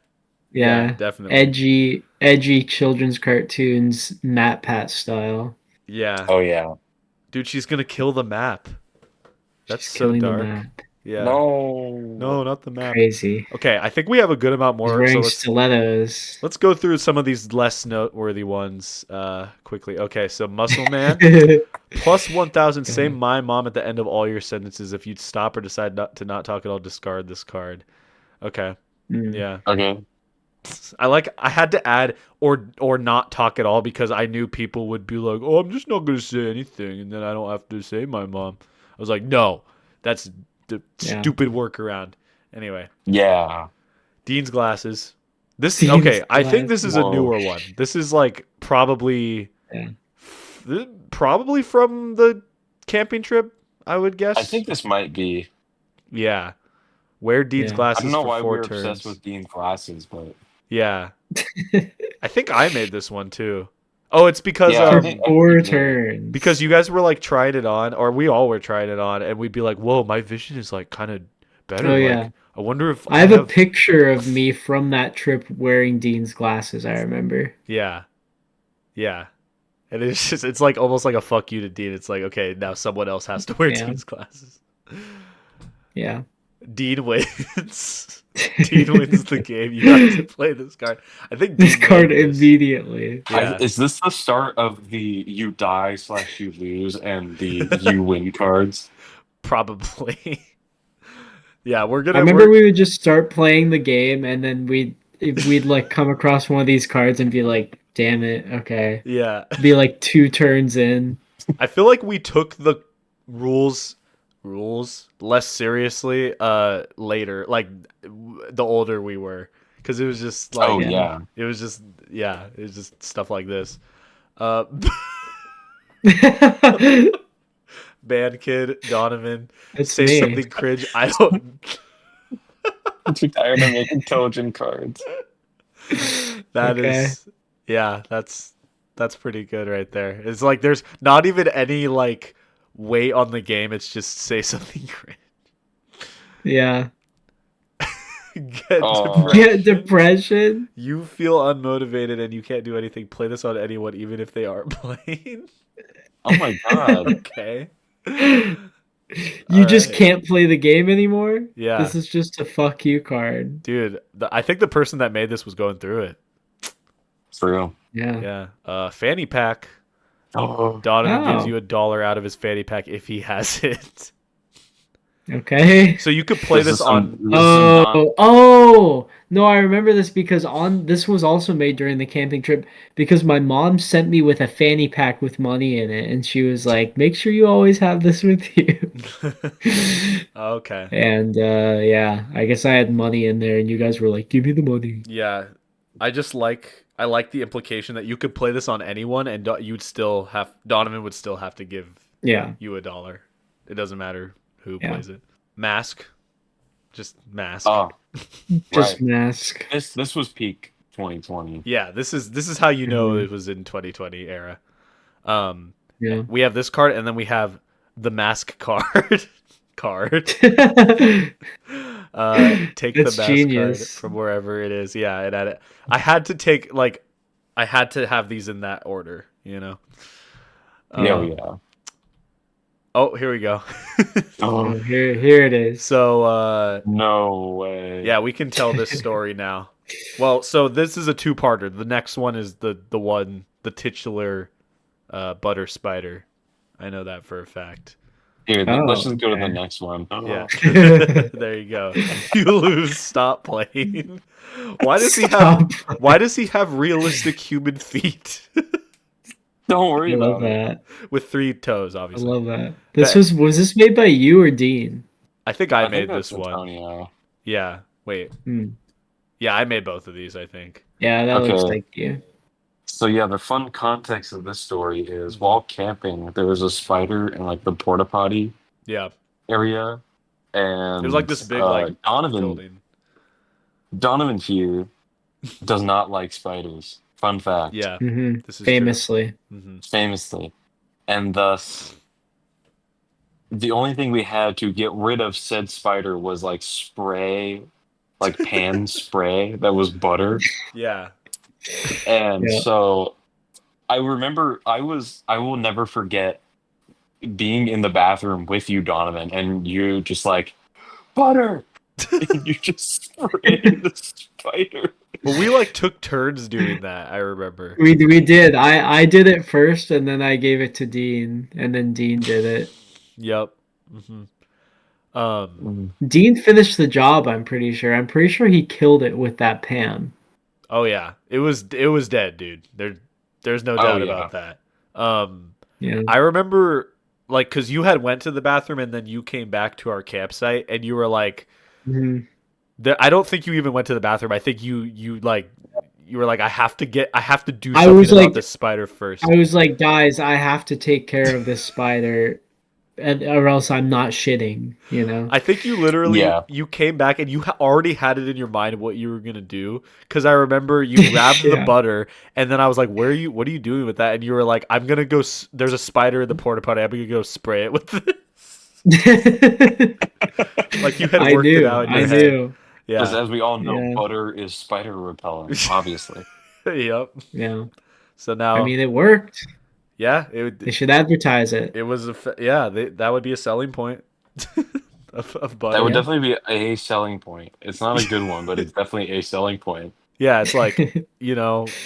Yeah. definitely. Edgy children's cartoons, MatPat style. Yeah, Oh yeah. dude, she's gonna kill the map. That's She's so killing dark. the map. Yeah. No, not the map. Crazy. Okay, I think we have a good amount He's more. So wearing let's stilettos. go through some of these less noteworthy ones quickly. Okay, so Muscle Man. Plus 1,000. Say my mom at the end of all your sentences. If you stop or decide to not talk at all, discard this card. Okay. Mm. Yeah. Okay. I had to add or not talk at all because I knew people would be like, "Oh, I'm just not going to say anything," and then I don't have to say my mom. I was like, "No, that's the stupid workaround." Anyway. Yeah. Dean's glasses. Dean's I think this is a Whoa. newer one. This is like probably Yeah. probably from the camping trip, I would guess. I think this might be. Yeah. Wear Dean's Yeah. glasses I don't know for why 4 we're turns. obsessed with Dean's glasses, but Yeah. I think I made this one too. Oh, it's because Yeah, I For think- 4 yeah. turns. because you guys were like trying it on, or we all were trying it on, and we'd be like, "Whoa, my vision is like kind of better." Oh, Like, yeah. I wonder if I have a picture of me from that trip wearing Dean's glasses, I remember. Yeah. Yeah. And it's like almost like a fuck you to Dean. It's like, okay, now someone else has to wear Yeah. Dean's glasses. Yeah. Dean wins. Dean wins the game. You have to play this card. I think This Dean card made this. immediately. Yeah. is this the start of the you die / you lose and the you win cards? Probably. Yeah, we're I gonna. remember we would just start playing the game and then we'd like come across one of these cards and be like, damn it, okay. Yeah, Be like 2 turns in. I feel like we took the rules less seriously later, like the older we were, because it was just like Oh yeah. it was just stuff like this. Band kid Donavan, It's say me. something cringe. I don't. I'm too tired of making intelligent cards. That Okay. is, yeah, that's pretty good right there. It's like there's not even any like weight on the game. It's just say something cringe. Yeah. Get Oh. depression. Get depression. You feel unmotivated and you can't do anything. Play this on anyone, even if they aren't playing. Oh my god. Okay. You All just right. can't play the game anymore? Yeah. This is just a fuck you card. Dude, I think the person that made this was going through it. For real. Yeah. Yeah. Fanny pack. Oh. Donovan gives Oh. you $1 out of his fanny pack if he has it. Okay. So you could play this on. Oh, no, I remember this because this was also made during the camping trip because my mom sent me with a fanny pack with money in it, and she was like, "Make sure you always have this with you." Okay. And yeah, I guess I had money in there, and you guys were like, "Give me the money." Yeah, I like the implication that you could play this on anyone, and Donovan would still have to give Yeah, you $1. It doesn't matter who yeah, plays it. Mask, just mask. Oh, just right. mask. This was peak 2020. Yeah, this is how you know Mhm. it was in 2020 era. Um, Yeah. we have this card, and then we have the mask card. card. Take the That's mask card genius. from wherever it is. Yeah, and at it. I had to have these in that order. You know. Yeah, Um, yeah. oh, here we go. Oh, Oh, here it is. So no way. yeah, we can tell this story now. Well, so this is a two-parter. The next one is the titular butter spider. I know that for a fact. Here, let's Oh, just go to the okay. next one. Yeah. Oh. There you go. You lose. Stop playing. Why does he have Stop. why does he have realistic human feet? Don't worry I love about it. that. With 3 toes, I obviously. love that. That- Was this made by you or Dean? I think I I think made that's this one. Antonio. Yeah. Wait. Hmm. Yeah, I made both of these, I think. Yeah, that looks Okay. like you. So yeah, the fun context of this story is while camping, there was a spider in like the porta potty Yeah. area, and It was like this big like Donovan building. Donovan here does not like spiders. Fun fact, Yeah. Hmm. This is Famously. true. Hmm. famously, and thus the only thing we had to get rid of said spider was like spray, like pan spray that was butter, Yeah. and Yeah. so I remember I will never forget being in the bathroom with you, Donovan, and you just like butter. And you just spraying the spider. Well, we like took turns doing that, I remember. We did. I did it first, and then I gave it to Dean, and then Dean did it. Yep. Hmm. Dean finished the job. I'm pretty sure. I'm pretty sure he killed it with that pan. Oh yeah. It was dead, dude. There's no Oh doubt yeah. about that. Um Yeah. I remember like cuz you had went to the bathroom and then you came back to our campsite and you were like Hmm. I don't think you even went to the bathroom. I think you were like I have to do I something was about like, this spider first. I was like, guys, I have to take care of this spider, or else I'm not shitting. You know. I think you literally Yeah. you came back and you already had it in your mind what you were gonna do because I remember you grabbed the Yeah. butter and then I was like, "Where are you? What are you doing with that?" And you were like, "I'm gonna go. There's a spider in the porta potty. I'm gonna go spray it with this." Like you had I worked it knew. out in I your head. knew. Because Yeah. as we all know, Yeah. butter is spider repellent, obviously. Yep. Yeah. So I now, mean, it worked. yeah, They should advertise it. it was yeah that would be a selling point of butter. That would Yeah. definitely be a selling point. It's not a good one, but it's definitely a selling point. Yeah, it's like,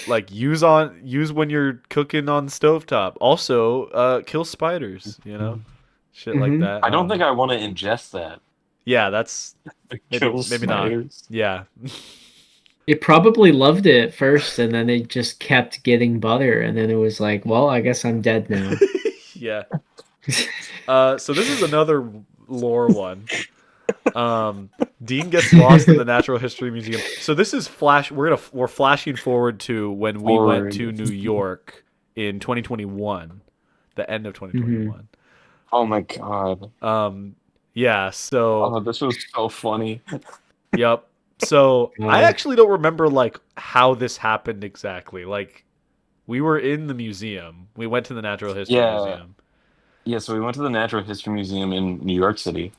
like use when you're cooking on stovetop. Also, kill spiders, shit like Mhm. that. I don't think I want to ingest that. Yeah, that's Kill maybe not. spiders. Yeah, It probably loved it at first, and then it just kept getting butter, and then it was like, well, I guess I'm dead now. yeah. So this is another lore one. Dean gets lost in the Natural History Museum. So this is we're flashing forward to when we went to New York in 2021, the end of 2021. Oh my god. Yeah, so Oh, this was so funny. yep. So I Uh, actually don't remember like how this happened exactly. Like we were in the museum. We went to the Natural History Yeah. Museum. Yeah, so we went to the Natural History Museum in New York City.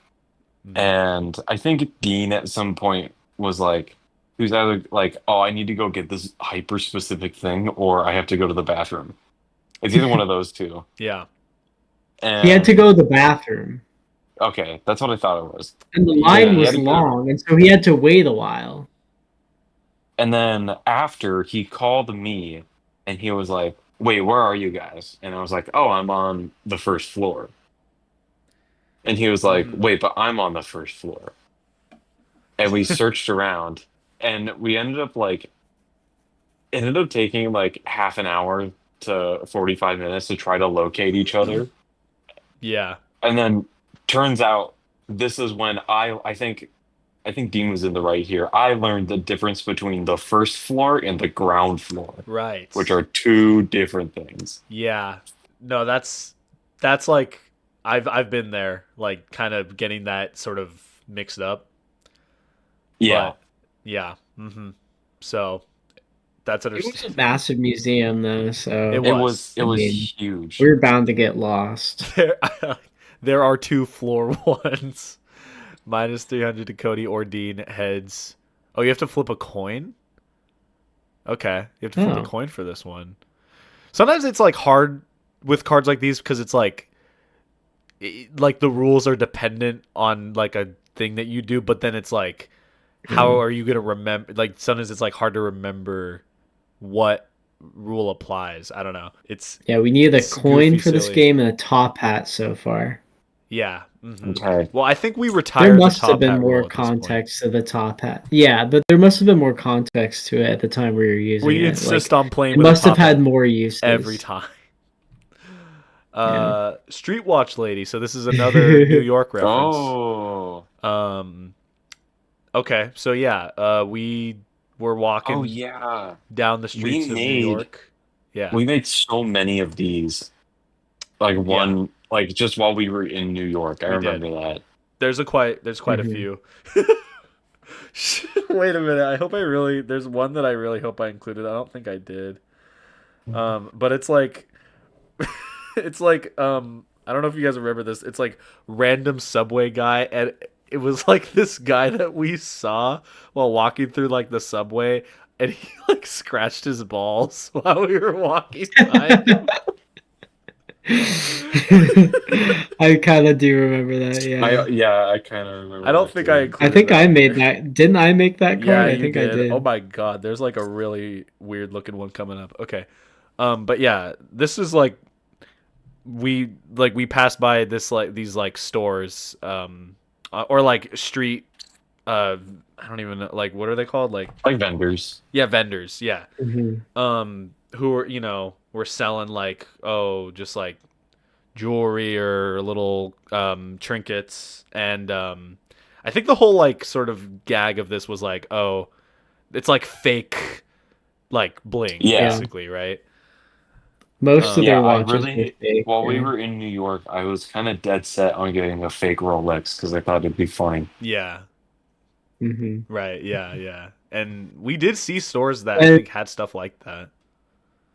Mhm. And I think Dean at some point was like, he was either like, oh, I need to go get this hyper specific thing, or I have to go to the bathroom. It's either one of those two. Yeah. And he had to go to the bathroom, okay, that's what I thought it was. and the Yeah, line he was had to go. long, and so he had to wait a while. And then after he called me and he was like, wait, where are you guys? And I was like, oh, I'm on the first floor. And he was like, Mhm. wait, but I'm on the first floor. And we searched around, and we ended up taking like half an hour to 45 minutes to try to locate each other. Yeah. And then turns out this is when I think Dean was in the right here. I learned the difference between the first floor and the ground floor, which Right. are two different things. Yeah. No, that's like I've been there, like kind of getting that sort of mixed up. Yeah. But yeah. So that's It was a understandable. massive museum though, It so It was was. it I was mean, we huge. were bound to get lost. There there are two floor ones. Minus 300 to Cody or Dean heads. Oh, you have to flip a coin? Okay. You have to flip a Oh, coin for this one. Sometimes it's like hard with cards like these because it's like the rules are dependent on like a thing that you do, but then it's like how yeah. are you going to remember, like sometimes it's like hard to remember what rule applies. I don't know. Yeah, we needed a It's coin goofy for this silly. game and a top hat so far. Yeah. Okay. Well, I think we There retired the must have top been hat more rule at this point. context to the top hat. Yeah, but there must have been more context to it at the time we were using We it. insist Like, on playing it with a must have top had hat more every uses. time. Yeah. Street Watch Lady. So this is another New York reference. Oh. Um, okay, so yeah, we were Oh walking yeah. down the We streets of New made York. Yeah, we made so many of these. Like yeah, one like just while we were in New York. I we did. remember that. There's quite a Mhm. few. Wait a minute. I hope I really. There's one that I really hope I included. I don't think I did. But it's like, it's like I don't know if you guys remember this. It's like random subway guy, and it was like this guy that we saw while walking through like the subway, and he like scratched his balls while we were walking by him. I kind of do remember that. Yeah. I kind of I remember don't that think I too. I included think that I in made here. that. Didn't I make that Yeah, card? I you think I did. Oh did. my god, there's like a really weird looking one coming up. Okay. But yeah, this is like we passed by this like these like stores or like street I don't even know like what are they called? Like Like vendors. yeah, vendors, yeah. Hmm. Who were, were selling like just like jewelry or little trinkets and I think the whole like sort of gag of this was like, oh, it's like fake like bling Yeah. Yeah. basically, right? Most of Yeah, their Um I watches were really fake. while we Yeah. were in New York, I was kind of dead set on getting a fake Rolex because I thought it'd be funny. yeah, Hmm. right, yeah, yeah. And we did see stores that I And think had stuff like that.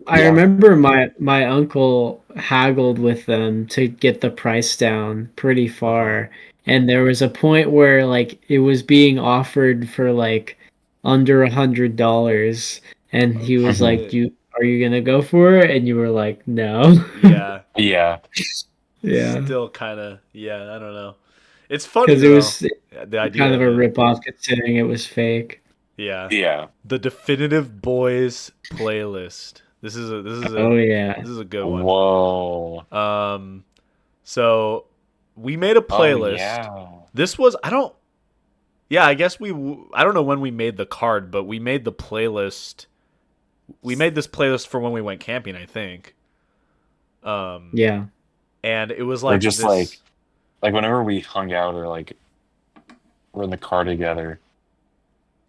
I Yeah. remember my uncle haggled with them to get the price down pretty Uh-huh. far, and there was a point where like it was being offered for like under $100, and Oh he was Mhm. like, shit. "You are you gonna go for it?" And you were like, "No." Yeah. Yeah. Yeah, Still kind of, yeah, I don't know. It's funny because it though. was Yeah, the idea kind of of a it. rip off considering it was fake. Yeah. Yeah. The definitive boys playlist. Oh yeah. this is a good one. Whoa. So we made a Oh playlist. yeah. This was I don't yeah, I guess I don't know when we made the card, but we made the playlist. We made this playlist for when we went camping, I think. Um Yeah. and it was Or like just this like whenever we hung out or like we're in the car together.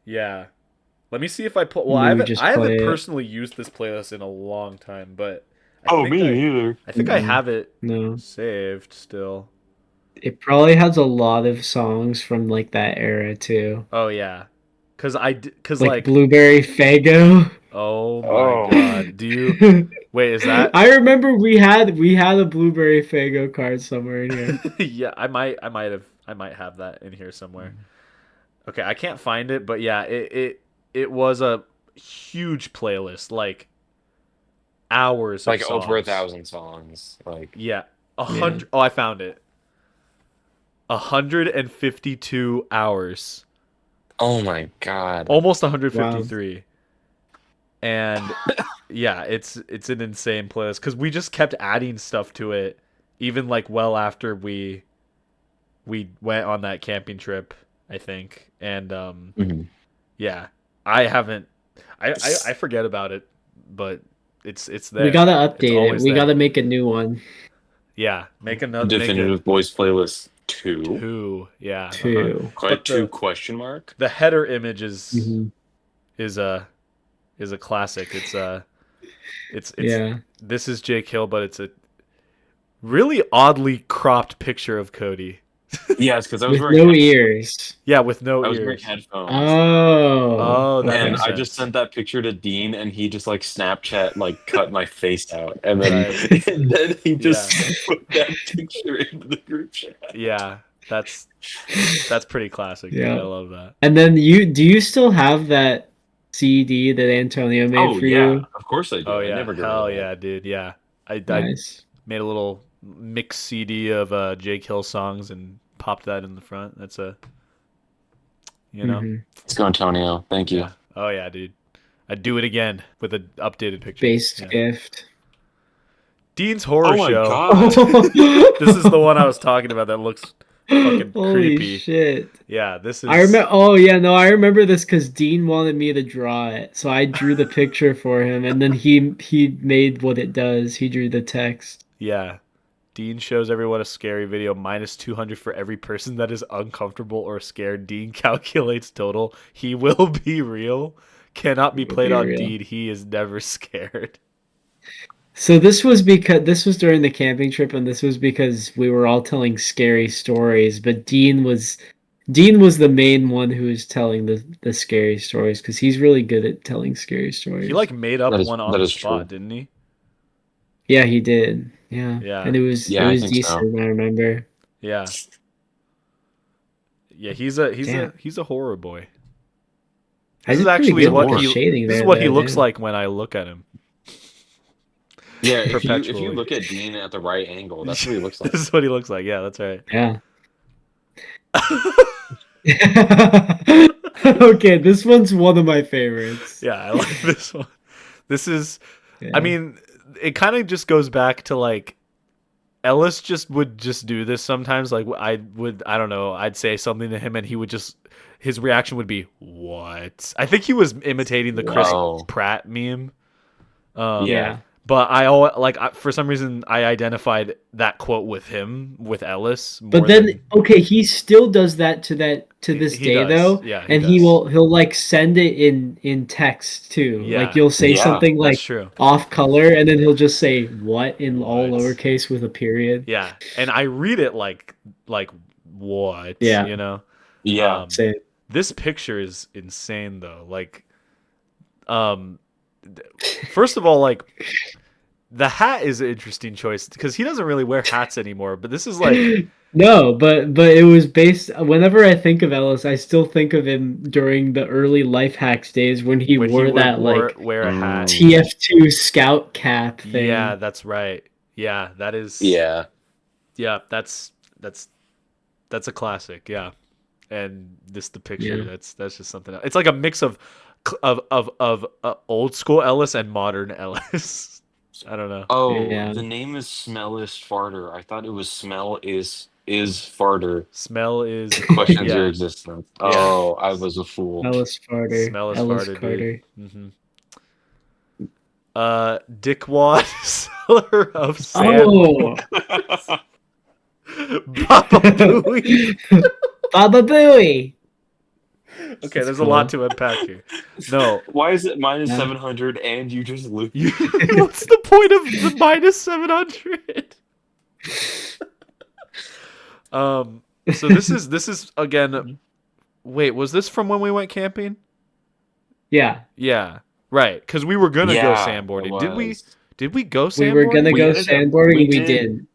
yeah. Let me see if I put well We would just I haven't play it. personally used this playlist in a long time, but Oh, me neither. I think I Mm-mm. have it No. saved still. It probably has a lot of songs from like that era too. Oh yeah. Cuz Like like Blueberry Fago. oh my Oh. god. Do you wait, is that I remember we had a Blueberry Fago card somewhere in here. yeah, I might have that in here somewhere. Okay, I can't find it, but yeah, it was a huge playlist, like hours of Like over songs. 1,000 songs. Like Yeah, a Yeah. hundred. Oh, I found it. 152 hours, oh my God. almost Wow. 153, and yeah, it's an insane playlist because we just kept adding stuff to it, even like well after we we went on that camping trip, I think, and Mhm. yeah, I haven't. I forget about it, but it's there. We gotta It's update it. always We there. gotta make a new one. Yeah, make The another. definitive boys playlist Make 2. two. Yeah. Two. Quite But 2 question mark. the header image is Mhm. is a is a classic. It's Yeah. this is Jake Hill, but it's a really oddly cropped picture of Cody. Yeah, it's because I was With wearing no ears. Yeah, with no I was wearing ears. headphones. Oh. Oh, that Okay. And makes I sense. just sent that picture to Dean, and he just like Snapchat like cut my face out, and then Right. and then he just put that picture into the group chat. Yeah, that's pretty classic, dude. I Yeah. love that. And then do you still have that CD that Antonio made Oh for yeah, you? of course I do. Oh I yeah, never get rid hell of that. yeah, dude. Yeah, I Nice. made a little mix CD of Jake Hill songs and popped that in the front. That's you know, Hmm. Let's go, Antonio. Thank you. yeah. Oh yeah, dude. I'd do it again with an updated picture. Based Yeah. gift. Dean's horror Oh my show. god. This is the one I was talking about that looks fucking Holy creepy. shit. Yeah, this is. I remember. Oh yeah, no, I remember this because Dean wanted me to draw it, so I drew the picture for him, and then he made what it does. He drew the text. Yeah. Dean shows everyone a scary video, minus 200 for every person that is uncomfortable or scared. Dean calculates total. He will be real. Cannot be Will played be on real. deed. He is never scared. So this was during the camping trip, and this was because we were all telling scary stories, but Dean was the main one who was telling the scary stories because he's really good at telling scary stories. He like made up one on that the is spot, true. didn't he? Yeah, he did. Yeah. Yeah. And it was Yeah, I think decent, I remember. Yeah. Yeah, he's Damn. a horror boy. I This is did pretty actually good what with the he shading this is there, what he though, looks yeah. like when I look at him. Yeah, if you Perpetually. look at Dean at the right angle, that's what he looks like. This is what he looks like. Yeah, that's right. Yeah. Okay, this one's one of my favorites. Yeah, I like this one. This is Yeah. I mean, it kind of just goes back to like Ellis would just do this sometimes. Like I don't know, I'd say something to him and he would just his reaction would be what? I think he was imitating the Chris Wow. Pratt meme. Yeah. But for some reason I identified that quote with him with Ellis. More But then than, okay, he still does that to this He day does. though. Yeah, he and does. he'll like send it in text too. Yeah. Like you'll say Yeah, something that's like true. off color and then he'll just say what in all What? lowercase with a period. Yeah, and I read it like what? Yeah. You know. Yeah. Say This picture is insane though. Like, first of all, like the hat is an interesting choice because he doesn't really wear hats anymore. But this is like no, but it was based. Whenever I think of Ellis, I still think of him during the early life hacks days when he when wore would that like wear a hat. TF2 scout cap thing. Yeah, that's right. Yeah, that is. Yeah. Yeah, that's a classic. Yeah, and the picture. Yeah. That's just something else. It's like a mix of old school Ellis and modern Ellis. I don't know. Oh, Yeah. the name is Smell is Farter. I thought it was Smell is Farter. Smell is Questions yeah. your existence. Oh, I was a fool. Ellis Farter. Smell is Ellis farted, Carter. dude. Dickwad, seller of sand. Oh, Baba Booey. Baba Booey. Okay, there's a lot to unpack here. No, Why is it minus Yeah. 700 and you just loop? what's the point of the minus 700? So this is again. Wait, was this from when we went camping? Yeah, Yeah, right. Because we were gonna go Yeah, sandboarding. it was. Did we go sandboarding? we were gonna We go ended up- sandboarding we and we did. didn't.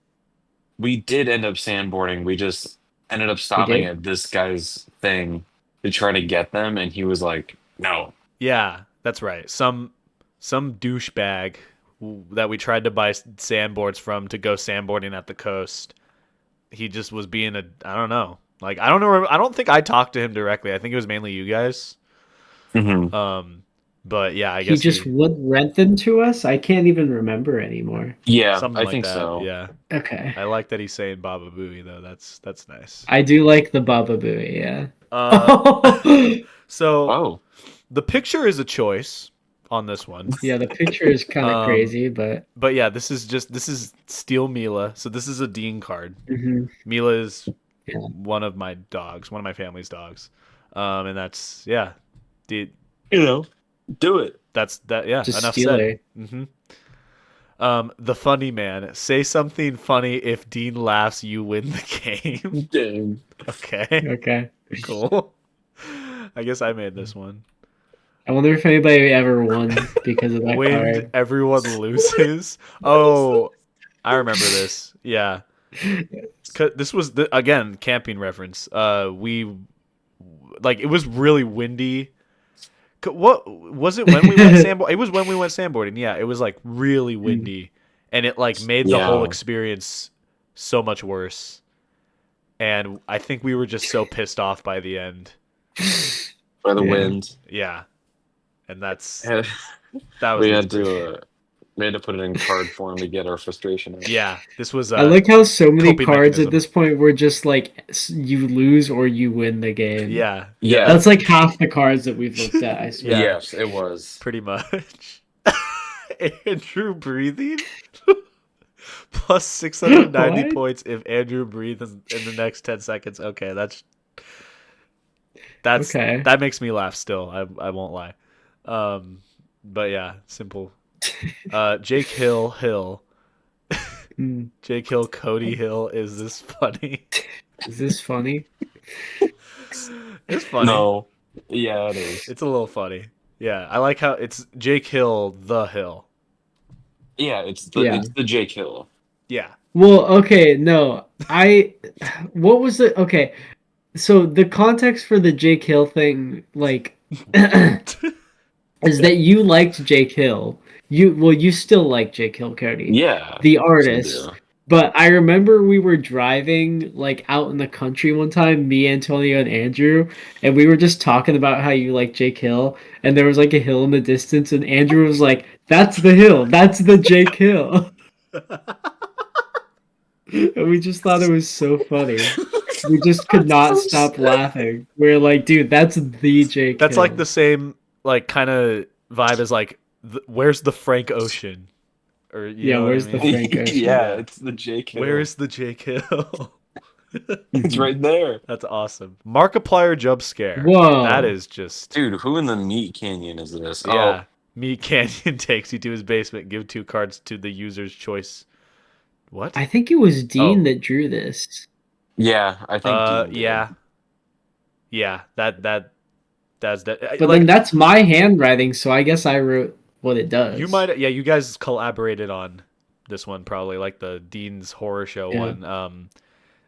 We did end up sandboarding. We just ended up stopping did? at this guy's thing to try to get them, and he was like, "No." Yeah, that's right. Some douchebag that we tried to buy sandboards from to go sandboarding at the coast. He just was being I don't know. Like I don't know. I don't think I talked to him directly. I think it was mainly you guys. Mm-hmm. But yeah, I He guess just would rent them to us? I can't even remember anymore. Yeah, something I like think that. so. Yeah, Okay. I like that he's saying Baba Booey though. That's nice. I do like the Baba Booey, yeah. So Oh, the picture is a choice on this one. Yeah, the picture is kind of crazy, but yeah, this is Steel Mila. So this is a Dean card. mhm, Mila is yeah. one of my dogs, one of my family's dogs. And that's yeah. The, do it. that's that yeah, Just enough steal said. her. The funny man. Say something funny. If Dean laughs, you win the game. Dang. Okay. Okay. Cool. I guess I made this one. I wonder if anybody ever won because of that Wind, card. everyone loses. Oh, I remember this. Yeah. This was again camping reference. We like it was really windy. What was it when we went sandboarding? It was when we went sandboarding. Yeah, it was like really windy, and it like made the whole experience so much worse. And I think we were just so pissed off by the end. By the wind. Yeah, and that's And that was we had to put it in card form to get our frustration out. yeah. This was I like how so many coping cards mechanism. at this point were just like you lose or you win the game. Yeah. That's like half the cards that we've looked at, I swear. Yeah. Yes, it was. Pretty much. Andrew breathing plus 690 What? points if Andrew breathes in the next 10 seconds. Okay, that's Okay. that makes me laugh still. I won't lie. But yeah, simple. Jake Hill. Mm. Jake Hill, Cody Hill. Is this funny? Is this funny? It's funny. No. Yeah, it is. It's a little funny. Yeah, I like how it's Jake Hill, the Hill. Yeah, it's the Jake Hill. Yeah. Well, okay, no. What was the okay. So the context for the Jake Hill thing, like is that you liked Jake Hill. You still like Jake Hill, Cody. Yeah. The artist. So, yeah. But I remember we were driving like out in the country one time, me, Antonio, and Andrew, and we were just talking about how you like Jake Hill, and there was like a hill in the distance, and Andrew was like, "That's the hill. That's the Jake Hill." And we just thought it was so funny. We just could not stop laughing. We are like, dude, that's the Jake That's Hill. like the same like kind of vibe as like where's the Frank Ocean? Or you know where's what I the mean? Frank Ocean? Yeah, it's the Jake Hill. Where's the Jake Hill? It's right there. That's awesome. Markiplier jump scare. Whoa. That is just Dude, who in the meat canyon is this? yeah. Meat Canyon takes you to his basement. Give 2 cards to the user's choice. What? I think it was Dean that drew this. Yeah, I think Dean did. Yeah. That's that. But then that's my handwriting, so I guess I wrote what it does. You might, yeah. You guys collaborated on this one, probably like the Dean's horror show one.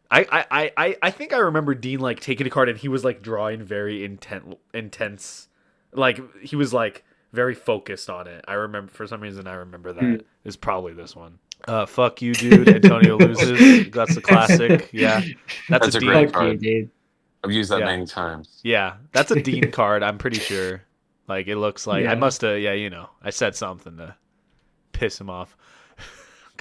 I think I remember Dean like taking a card and he was like drawing very intense, like he was like very focused on it. I remember for some reason I remember that is probably this one. Fuck you, dude. Antonio loses. That's a classic. Yeah, that's a Dean great card. card. You, dude. I've used that many times. Yeah, that's a Dean card. I'm pretty sure. Like it looks like I must have. Yeah, you know, I said something to piss him off.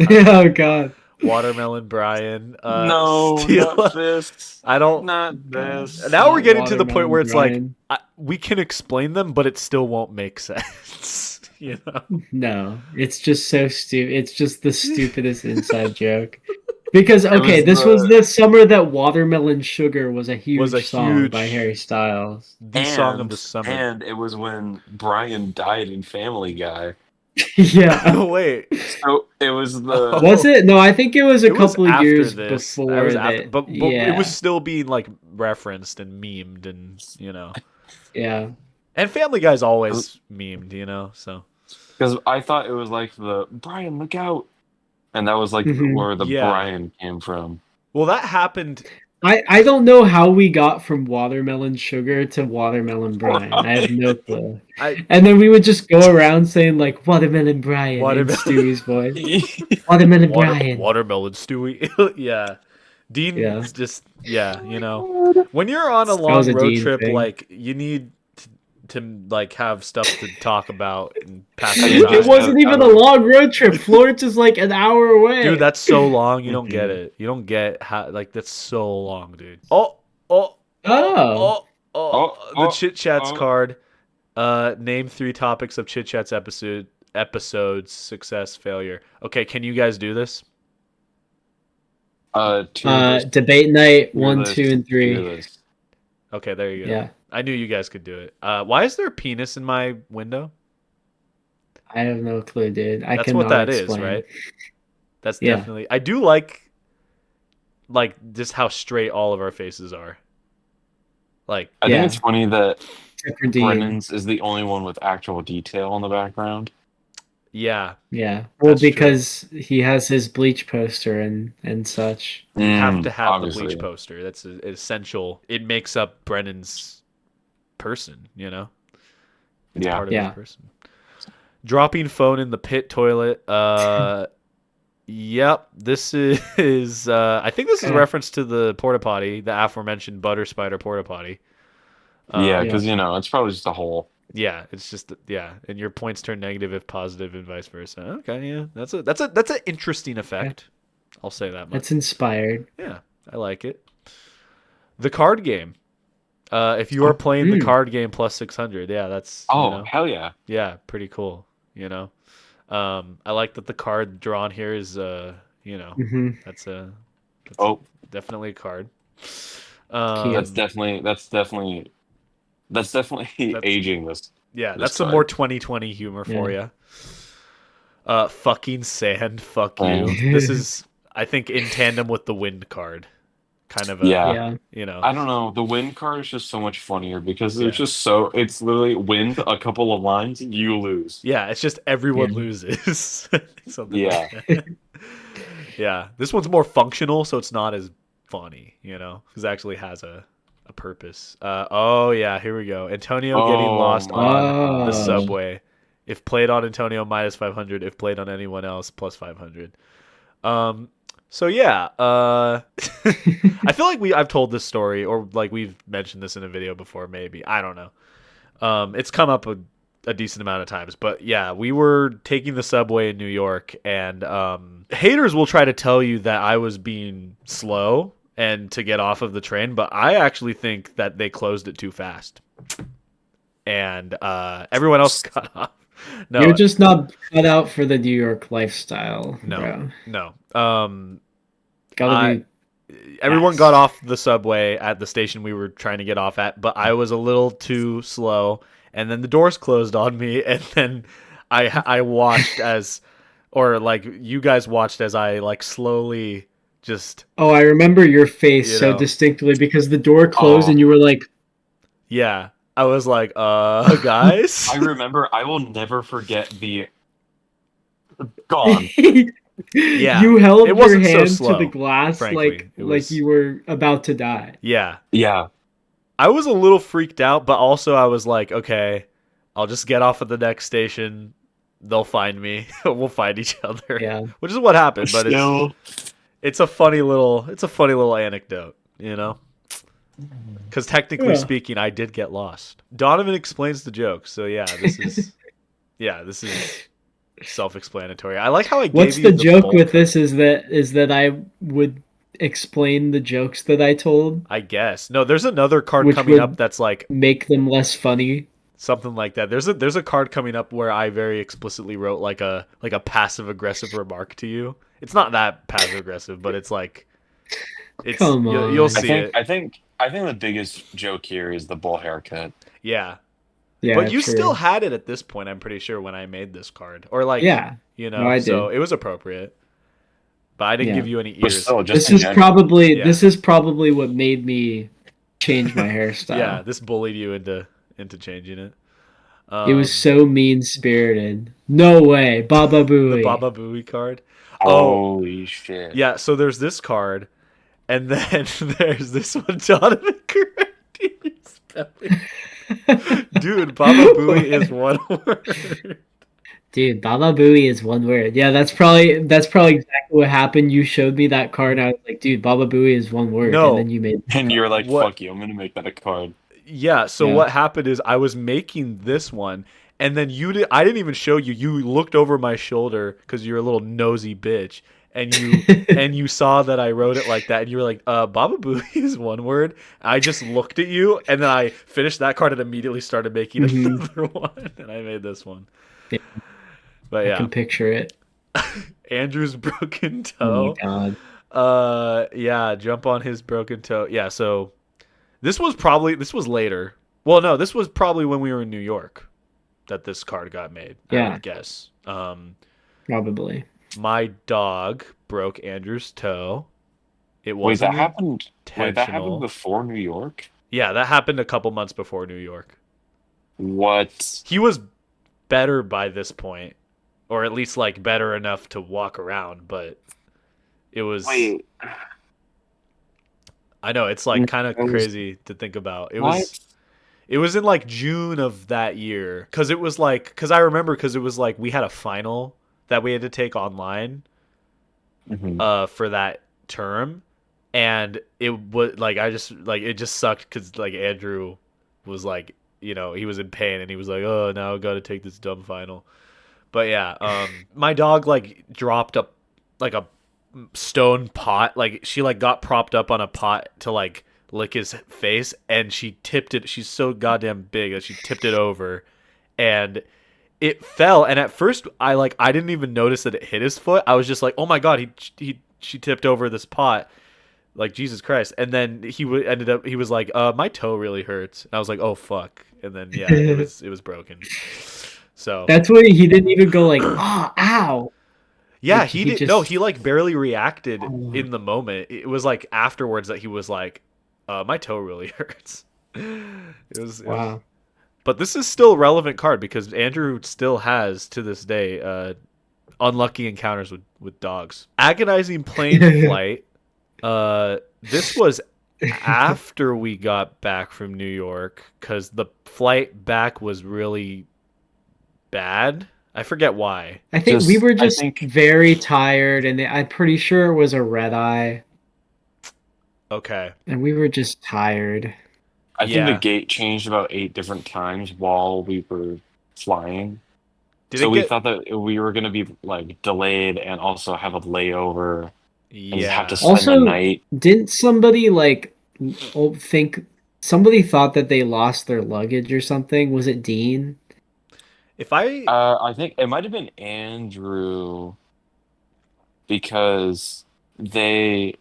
Oh God. Watermelon Brian. No, not this. I don't. Not this. Now we're getting to the point where it's Brian. like we can explain them, but it still won't make sense. You know? No, it's just so stupid. It's just the stupidest inside joke. Because this was the summer that Watermelon Sugar was a huge song by Harry Styles. The song of the summer. And it was when Brian died in Family Guy. Yeah. Oh wait. So it was the. Was it? No, I think it was a couple after years this. before but it was still being like referenced and memed, and you know. Yeah. And Family Guy's always memed, you know. So. Because I thought it was like the Brian, look out, and that was like where the Brian came from. Well, that happened. I don't know how we got from Watermelon Sugar to Watermelon Brian. I have no clue. And then we would just go around saying like Watermelon Brian in Stewie's voice. Watermelon Brian. Watermelon Stewie. Yeah. Dean just you know. When you're on a long road trip, like you need to like have stuff to talk about and pass I the did time. It wasn't even a long road trip. Florence is like an hour away. Dude, that's so long. You don't Mhm. get it. You don't get how like that's so long, dude. Oh, oh, Oh. the Chit Chats oh. card. Name 3 topics of Chit Chats episodes, success, failure. Okay, can you guys do this? Tier list, Debate night tier 1, list, 2, and 3. tier list. Okay, there you go. Yeah. I knew you guys could do it. Why is there a penis in my window? I have no clue, dude. I That's cannot what that explain. is, right? That's Yeah. definitely. I do like just how straight all of our faces are. Like, I Yeah. think it's funny that Except for Dean. Brennan's is the only one with actual detail in the background. yeah, Yeah. Well, That's true. because he has his bleach poster and such. you have to have obviously. the bleach poster. That's essential. It makes up Brennan's person. You know, it's Yeah. part of Yeah. his person. Dropping phone in the pit toilet. Yep. This is. I think this is a Okay. reference to the porta potty, the aforementioned butter spider porta potty. Yeah, because it's probably just a hole. Yeah, it's just and your points turn negative if positive, and vice versa. Okay, yeah, that's an interesting effect. I'll say that much. That's inspired. Yeah, I like it. The card game. If you are playing the card game plus 600, yeah, that's Hell yeah. yeah, pretty cool. I like that the card drawn here is Mm-hmm. that's definitely a card. Cute. That's definitely aging this. Yeah, this that's some card. more 2020 humor for you. Fucking sand, fuck you. Sand. This is, I think, in tandem with the wind card. Kind of a, Yeah. Yeah. I don't know. The wind card is just so much funnier because Yeah. it's just it's literally wind, a couple of lines, you lose. Yeah, it's just everyone Yeah. loses. Something Yeah. like that. Yeah, this one's more functional, so it's not as funny, because it actually has a purpose. Oh, yeah, here we go. Antonio getting lost on the gosh. subway. If played on Antonio, minus 500. If played on anyone else, plus 500. So yeah, I feel like I've told this story, or like we've mentioned this in a video before, maybe. I don't know. It's come up a decent amount of times, but yeah, we were taking the subway in New York, and haters will try to tell you that I was being slow and to get off of the train, but I actually think that they closed it too fast, and everyone else got off. No, You're just not cut out for the New York lifestyle, bro. no. Gotta Everyone got off the subway at the station we were trying to get off at, but I was a little too slow, and then the doors closed on me, and then I watched you guys watched as I like slowly just. Oh, I remember your face so distinctly because the door closed and you were like, yeah. I was like, guys. I remember. I will never forget the gone. Yeah, you held it your wasn't so hand slow, to the glass frankly. It was- like you were about to die. Yeah. Yeah. I was a little freaked out, but also I was like, okay, I'll just get off at the next station. They'll find me. We'll find each other. Yeah. Which is what happened, but Still, it's a funny little anecdote, Because technically speaking, I did get lost. Donavan explains the joke, so yeah, this is self-explanatory. I like how I gave What's you the joke bulk. with this is that I would explain the jokes that I told, I guess. No, there's another card Which coming would- up that's like make them less funny. something like that. There's a card coming up where I very explicitly wrote like a passive aggressive remark to you. It's not that passive aggressive, but it's like Come on. you'll see it. I think the biggest joke here is the bull haircut. Yeah. Yeah, But you true. still had it at this point, I'm pretty sure, when I made this card. Or like Yeah. No, I so did. it was appropriate. But I didn't Yeah. give you any But ears. still, just This in is general. Yeah. this is probably what made me change my hairstyle. Yeah, this bullied you into changing it. It was so mean spirited. No way, Baba Booey. the Baba Booey card. Holy shit. Yeah, so there's this card, and then there's this one, Donavan correcting your spelling. Dude, Baba Booey is one word. Dude, Baba Booey is one word. Yeah, that's probably exactly what happened. You showed me that card, and I was like, dude, Baba Booey is one word. No. And then you made And you're like, What? fuck you, I'm gonna make that a card. Yeah, so Yeah. what happened is I was making this one, and then I didn't even show you. You looked over my shoulder because you're a little nosy bitch, and you saw that I wrote it like that, and you were like, Baba Booey is one word. I just looked at you, and then I finished that card and immediately started making Mhm. another one, and I made this one. Yeah, But I yeah, can picture it. Andrew's broken Oh my toe. god. Yeah, jump on his broken toe. Yeah, so this was later. Well, no, this was probably when we were in New York that this card got made. I Yeah, would guess. probably. My dog broke Andrew's toe. It Wait, that wasn't happened. Wait, that happened intentional. before New York? Yeah, that happened a couple months before New York. What? He was better by this point, or at least like better enough to walk around, but it was. Wait. I know it's like kind of I was- crazy to think about. What? It was in like June of that year because I remember because it was like we had a final that we had to take online Mhm. for that term, and it was like it just sucked because like Andrew was like he was in pain and he was like, oh, now I got to take this dumb final. But yeah, my dog like dropped like a stone pot, like she like got propped up on a pot to like lick his face, and she tipped it. She's so goddamn big that she tipped it over, and it fell. And at first, I didn't even notice that it hit his foot. I was just like, oh my god, she tipped over this pot, like Jesus Christ. And then he was like, my toe really hurts. And I was like, oh fuck. And then yeah, it was broken. So That's why he didn't even go like, "Ah, ow." yeah, Like, he he did. No, just he like barely reacted Oh. in the moment. It was like afterwards that he was like, my toe really hurts. Wow. But this is still a relevant card because Andrew still has to this day unlucky encounters with dogs. Agonizing plane flight. This was after we got back from New York because the flight back was really bad. I forget why. I think we were I just think very tired, and I'm pretty sure it was a red eye, Okay. and we were just tired. I think the Yeah. gate changed about 8 different times while we were flying. Did So it we get? thought that we were going to be like delayed and also have a layover and have to Yeah. spend the Also, night. didn't somebody think somebody thought that they lost their luggage or something? Was it Dean? If I I think it might have been Andrew because there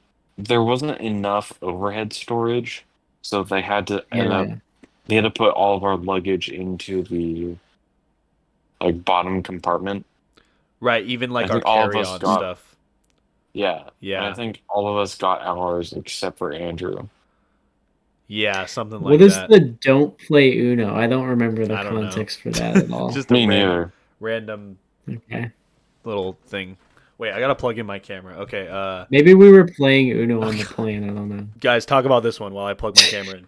wasn't enough overhead storage, so they had to end up Yeah. they had to put all of our luggage into the like bottom compartment. right, even like I our think all of us carry-on got stuff. yeah, and I Yeah. think all of us got ours except for Andrew. Yeah, something What like is that. the don't play Uno? I don't remember the I don't know. context for that at all. Just a Me neither. random Okay. little thing. Wait, I gotta plug in my camera. Okay, Maybe we were playing Uno on the plane. I don't know. guys, talk about this one while I plug my camera in.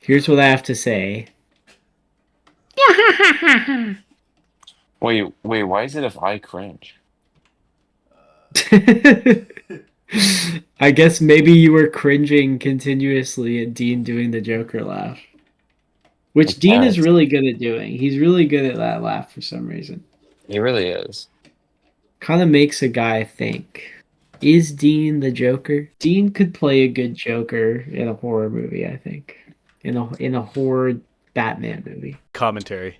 Here's what I have to say. Wait, why is it if I cringe? I guess maybe you were cringing continuously at Dean doing the Joker laugh. Which Dean is Yes. really good at doing. He's really good at that laugh for some reason. He really is. Kind of makes a guy think. Is Dean the Joker? Dean could play a good Joker in a horror movie, I think. In a horror Batman movie. Commentary.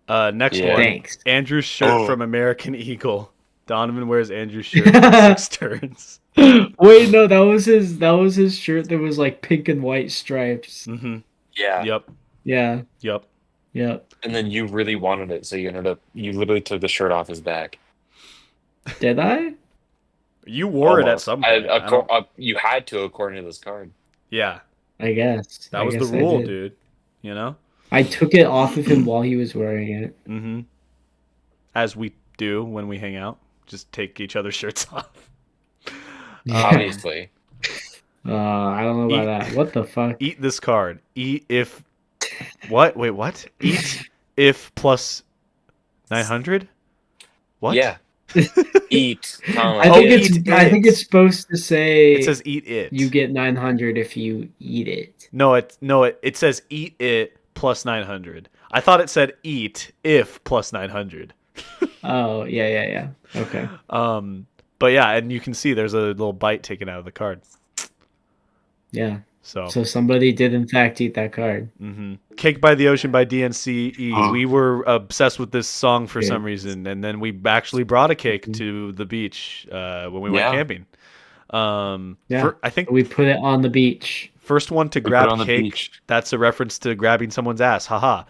Next Yeah. one. Thanks. Andrew's shirt Oh. from American Eagle. Donovan wears Andrew's shirt from 6 turns. Wait, no, that was his shirt that was like pink and white stripes. Mm-hmm. Yeah. Yep. Yeah. Yep. Yep. And then you really wanted it, so you literally took the shirt off his back. Did I? You wore it at Almost. some point. I don't- You had to, according to this card. yeah. I guess. That I was the guess I rule, did. dude. You know? I took it off of him while he was wearing it. Mm-hmm. As we do when we hang out. Just take each other's shirts off. Obviously. I don't know about that. What the fuck? Eat this card. Eat if... What? Wait, what? Eat if plus 900? What? Yeah. Eat, comma. I think it's eat I think it. it's supposed to say It says eat it. you get 900 if you eat it. No, it says eat it plus 900. I thought it said eat if plus 900. Oh, yeah. Okay. But yeah, and you can see there's a little bite taken out of the card. Yeah. So So somebody did in fact eat that card. Cake by the Ocean by DNCE. Oh. We were obsessed with this song for Good. some reason, and then we actually brought a cake to the beach when we went Yeah. camping. Yeah. I think We put it on the beach. first one to put it grab on the cake. beach. That's a reference to grabbing someone's ass. Haha.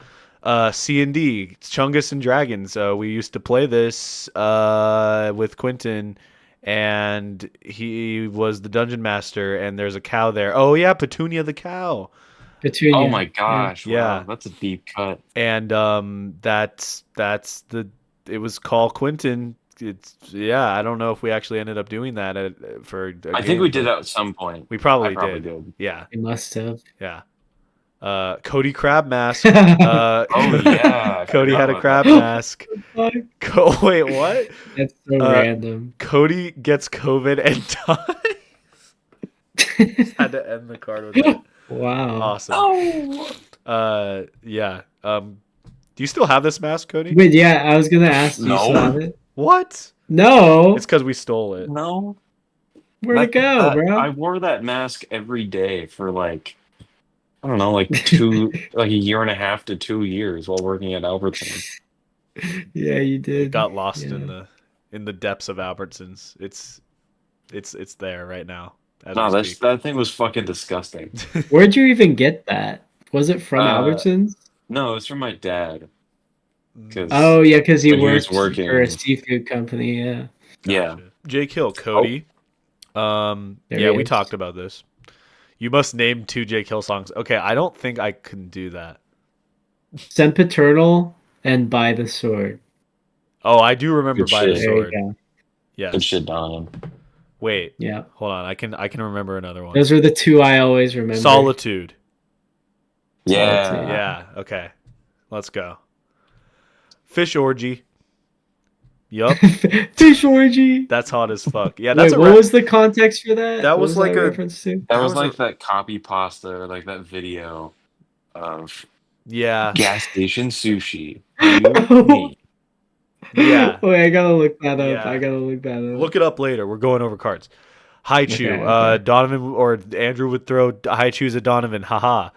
C&D, Chungus and Dragons. We used to play this with Quentin, and he was the dungeon master, and there's a cow there. Oh yeah, Petunia the cow. Petunia. Oh my gosh! Yeah. Wow, that's a deep cut. And that's the it was called Quentin. It's I don't know if we actually ended up doing that for I think we did at some point. We probably, I probably did. did. Yeah. It must have. Yeah. Cody crab mask. Oh yeah, I Cody forgot had a about crab that. mask. Wait, what? That's so random. Cody gets COVID and dies. Had to end the card with that. Wow. Awesome. Oh. Yeah. Do you still have this mask, Cody? Wait, yeah, I was gonna ask you. No. Still have it? What? No. It's because we stole it. No. Where'd it go, bro? I wore that mask every day for like, I don't know, like like a year and a half to 2 years while working at Albertsons. Yeah, you did. It got lost Yeah. in the depths of Albertsons. It's there right now. as No, we speak. that thing was fucking disgusting. Where'd you even get that? Was it from Albertsons? No, it's from my dad. 'Cause Oh yeah, because he when he was works working- for a seafood company. Yeah. yeah. Jake Hill, Cody. There Yeah, he we is. talked about this. You must name 2 Jake Hill songs. Okay, I don't think I can do that. Sempiternal and By the Sword. Oh, I do remember Good By the shit. There you Sword. go. Yes. Good shit, Donavan. Wait, Yeah. hold on. I can remember another one. Those are the 2 I always remember. Solitude. Yeah. Solitude. Yeah. Okay. Let's go. Fish orgy. Yup. Fish orgy. That's hot as fuck. Yeah, that's Wait, a what was the context for that? That What was like that a- reference to. That That was was like that copy pasta or like that video of yeah. gas station sushi. You, me. Yeah. Wait, I gotta look that up. Yeah. I gotta look that up. Look it up later. We're going over cards. Haichu. Okay. Donovan or Andrew would throw Haichus at Donovan. Haha.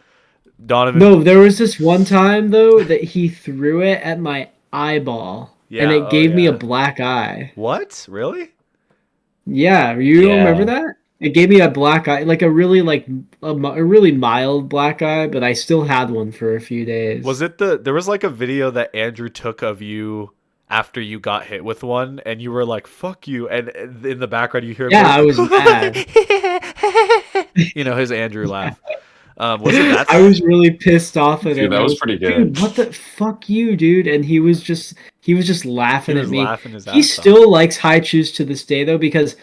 Donovan. No, there was this one time though that he threw it at my eyeball, Yeah, and oh, it gave me yeah. a black eye. What? Really? Yeah, you don't Yeah. remember that? It gave me a black eye, like a really a really mild black eye, but I still had one for a few days. Was it there was like a video that Andrew took of you after you got hit with one and you were like, fuck you. And in the background you hear him Yeah, go, I was mad. You know, his Andrew laugh. Was it that? I was really pissed off at Dude, him. that I was was pretty like, good. Dude, what the fuck you, dude? And he was just laughing He at was me. laughing his He ass off. still likes high chews to this day though, because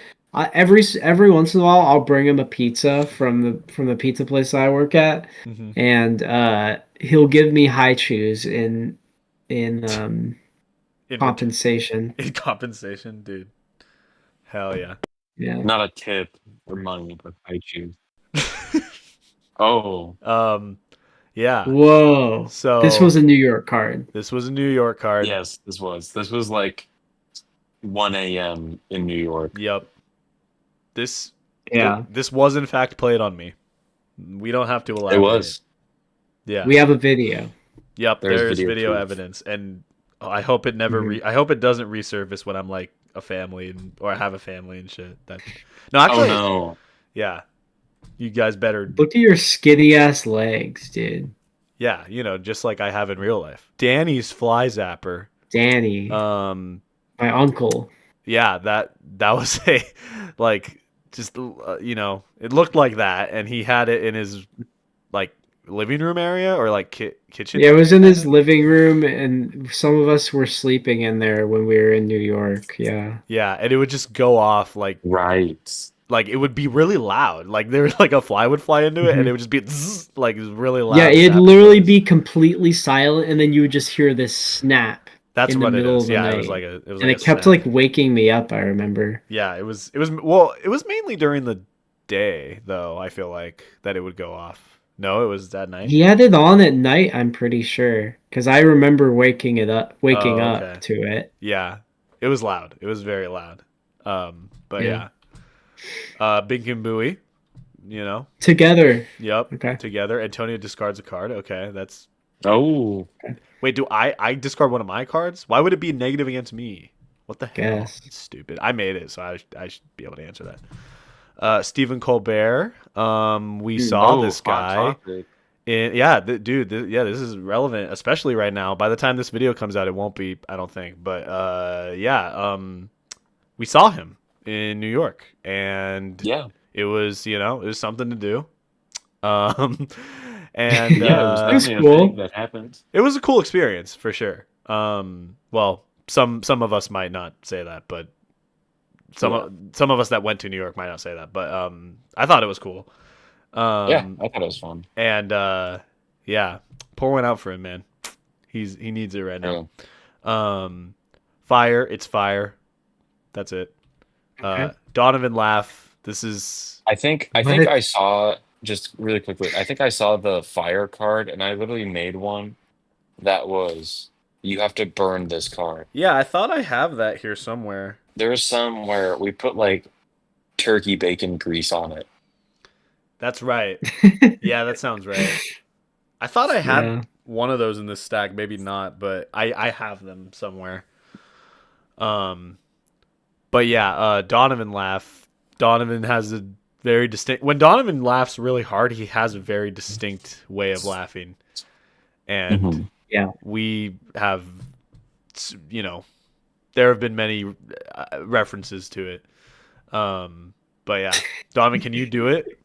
every once in a while I'll bring him a pizza from the pizza place I work at, Mhm. and he'll give me high chews in In compensation. in compensation, dude. Hell yeah. Yeah. Not a tip or money, but I choose. Oh. Yeah. Whoa. So This was a New York card. This was a New York card. Yes, this was like 1 a.m. in New York. Yep. This Yeah. this was in fact played on me. We don't have to elaborate. It was. Yeah. We have a video. Yep. There's There's video video proof. evidence, and I hope it never. Mhm. I hope it doesn't resurface when I'm like a family or I have a family and shit. That. No, actually. Oh no. Yeah. You guys better. Look at your skinny ass legs, dude. Yeah. You know, just like I have in real life. Danny's fly zapper. Danny, My uncle. Yeah. That was a like just you know, it looked like that, and he had it in his like living room area or like kitchen. Yeah, it was in his living room, and some of us were sleeping in there when we were in New York. Yeah. Yeah, and it would just go off like it would be really loud. Like there was like a fly would fly into it, and it would just be zzz, like really loud. Yeah, it'd zapping literally noise. be completely silent, and then you would just hear this snap. That's in the what it middle is. of the Yeah, night. it was like a And it kept snack. like waking me up, I remember. Yeah, it was well, it was mainly during the day though, I feel like that it would go off. No, it was that night. He had it on at night, I'm pretty sure, because I remember waking Oh, up okay. to it. Yeah. It was loud. It was very loud. But Yeah. yeah. Bink and Bowie, you know. Together. Yep. Okay. Together. Antonio discards a card. Okay, that's Oh, wait, do I discard one of my cards? Why would it be negative against me? What the hell? Guess. It's stupid. I made it, so I should be able to answer that. Stephen Colbert. We saw this hot guy. topic. Yeah, this is relevant, especially right now. By the time this video comes out, it won't be, I don't think. But we saw him in New York, and Yeah, it was, it was something to do. Um, and yeah, it was That's definitely a cool. thing that happened. it was a cool experience for sure. Well, some of us might not say that, but some of us that went to New York might not say that. But I thought it was cool. Yeah, I thought it was fun. And yeah, pour one out for him, man. He needs it right now. Fire, it's fire. That's it. Okay. Donavan laugh. This is I think What? I saw, just really quickly. I think I saw the fire card, and I literally made one that was, you have to burn this card. I thought I have that here somewhere. There's some where we put like turkey bacon grease on it. That's right. Yeah, that sounds right. I thought I had Yeah. one of those in this stack, maybe not, but I have them somewhere. But yeah, Donovan laugh. Donovan has a very distinct. When Donovan laughs really hard, he has a very distinct way of laughing, and Mhm. Yeah. we have, there have been many references to it. But yeah, Donovan, can you do it?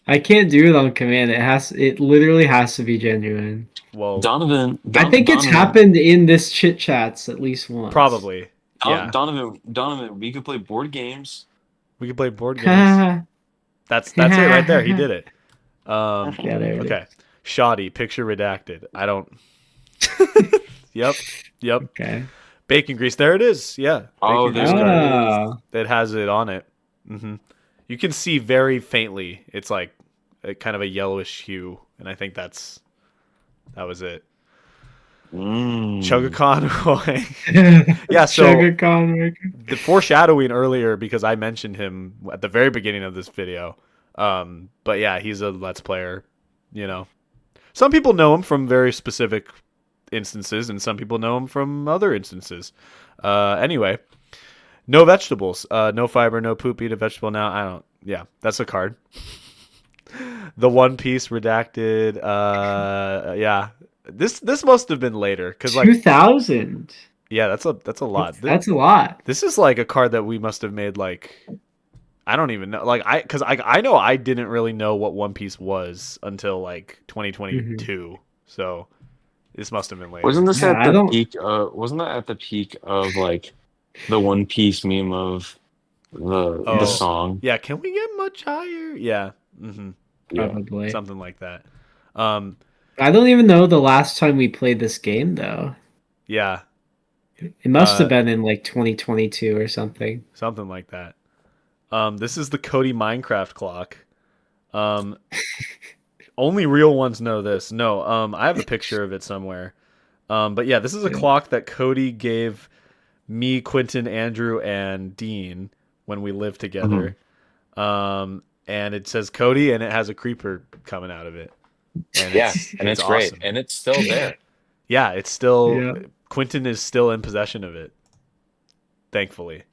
I can't do it on command. It literally has to be genuine. Well, I think it's happened in this Chit Chats at least once. probably. Yeah, Donovan, we could play board games. we can play board games. That's it right there. He did it. Yeah, there it Okay. Shoddy, picture redacted. I don't. Yep. Okay. Bacon grease. There it is. Yeah. Oh, Bacon there grease it card. Oh. That has it on it. You can see very faintly. It's like a kind of a yellowish hue, and I think that was it. Chugga Conroy. Yeah, so Sugar Conroy. the foreshadowing earlier, because I mentioned him at the very beginning of this video. But yeah, he's a Let's Player. Some people know him from very specific instances, and some people know him from other instances. Anyway, no vegetables, no fiber, no poop. Eat a vegetable now. I don't. Yeah, that's a card. The One Piece redacted. Yeah, this must have been later, because 2000. yeah, that's a lot. That's a lot. This is like a card that we must have made I don't even know. Because I know I didn't really know what One Piece was until 2022. So this must have been later. Wasn't this Yeah, at the peak? Wasn't that at the peak of the One Piece meme of the song? Yeah, can we get much higher? Yeah. Probably. Something like that. I don't even know the last time we played this game though. Yeah. It must have been in 2022 or something. Something like that. This is the Cody Minecraft clock. Only real ones know this. No, I have a picture of it somewhere. But yeah, this is a clock that Cody gave me, Quentin, Andrew, and Dean when we lived together. And it says Cody, and it has a creeper coming out of it. And it's great, awesome. and it's still there. Yeah, it's still. Yeah. Quentin is still in possession of it. Thankfully.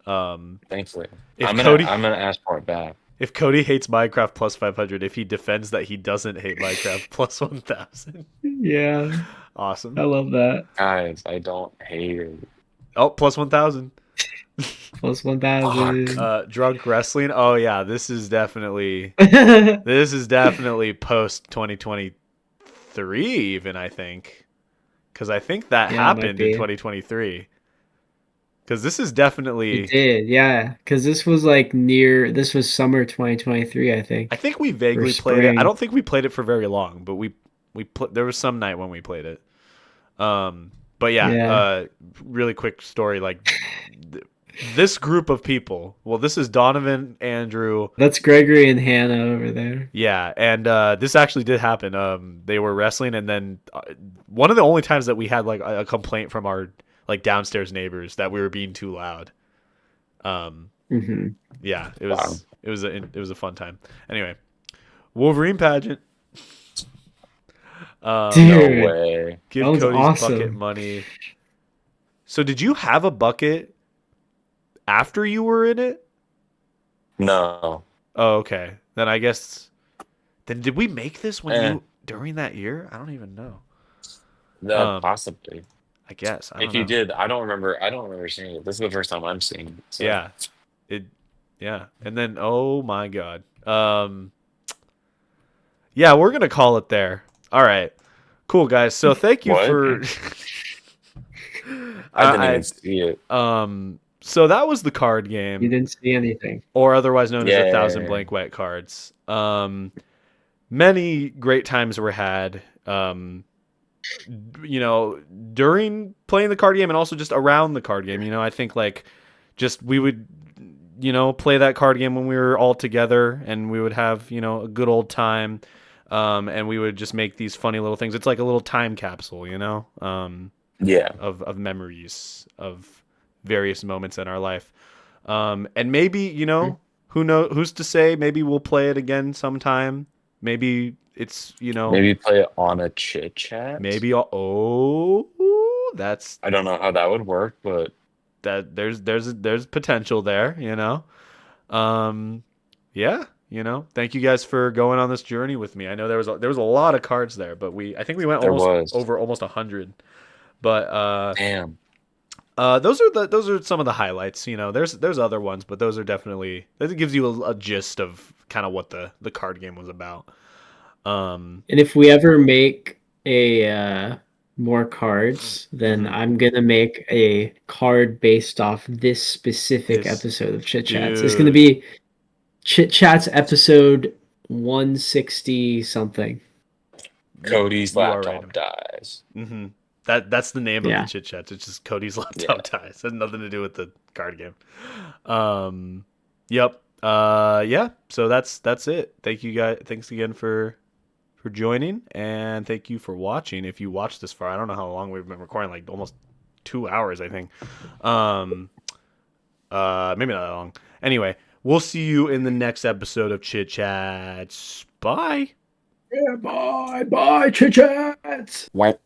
Thankfully, If I'm gonna ask for it back. If Cody hates Minecraft plus 500, if he defends that he doesn't hate Minecraft plus 1000. Yeah. Awesome. I love that. Guys, I don't hate it. Oh, plus 1000. Plus 1000. Drunk wrestling. Oh yeah, this is definitely post 2023 even, I think. Cuz I think that happened in 2023. Cuz this is definitely It did. Yeah, cuz this was this was summer 2023, I think. I think we vaguely played it. I don't think we played it for very long, but we there was some night when we played it. But yeah, Yeah. really quick story. Like this group of people. Well, this is Donavan, Andrew. That's Gregory and Hannah over there. Yeah, and this actually did happen. They were wrestling, and then one of the only times that we had like a complaint from our like downstairs neighbors that we were being too loud. Mm-hmm. Yeah, Wow. it was a fun time. Anyway, Wolverine pageant. No Dude, way. Give that was Cody's awesome. bucket money. So did you have a bucket after you were in it? No. Oh, okay. Then I guess. Then did we make this when Eh. you during that year? I don't even know. Possibly. I guess I don't If you know. did, I don't remember. I don't remember seeing it. This is the first time I'm seeing it. So. Yeah, it. Yeah, and then oh my god. Yeah, we're gonna call it there. All right, cool guys. So thank you What? for. I didn't even see it. So that was the card You game, didn't see anything. or otherwise known as 1,000 Yeah. blank wet cards. Many great times were had. You know, during playing the card game and also just around the card game. You know, I think like just we would, you know, play that card game when we were all together and we would have, you know, a good old time. And we would just make these funny little things. It's like a little time capsule, you know, Yeah. of memories of various moments in our life. And maybe, you know, who's to say, maybe we'll play it again sometime. Maybe it's, you know, Maybe play it on a chit chat. maybe that's I don't know how that would work, but that there's potential there, you know. Yeah, you know. Thank you guys for going on this journey with me. I know there was a lot of cards there, but I think we went there was. over almost 100. But Damn. those are some of the highlights, you know. There's other ones, but those are definitely that gives you a gist of kind of what the card game was about. And if we ever make a more cards, then Mhm. I'm gonna make a card based off this specific This- episode of Chit Chats. It's gonna dude. be Chit Chats episode 160 something. Cody's You are laptop right. dies. Mm-hmm. That's the name of Yeah. the chit chats. It's just Cody's laptop dies. It has nothing to do with the card game. Yep. Yeah. So that's it. Thank you guys. Thanks again for joining, and thank you for watching. If you watched this far, I don't know how long we've been recording. Like almost 2 hours, I think. Maybe not that long. Anyway, we'll see you in the next episode of Chit Chats. Bye. Yeah, bye, Chit Chats. What?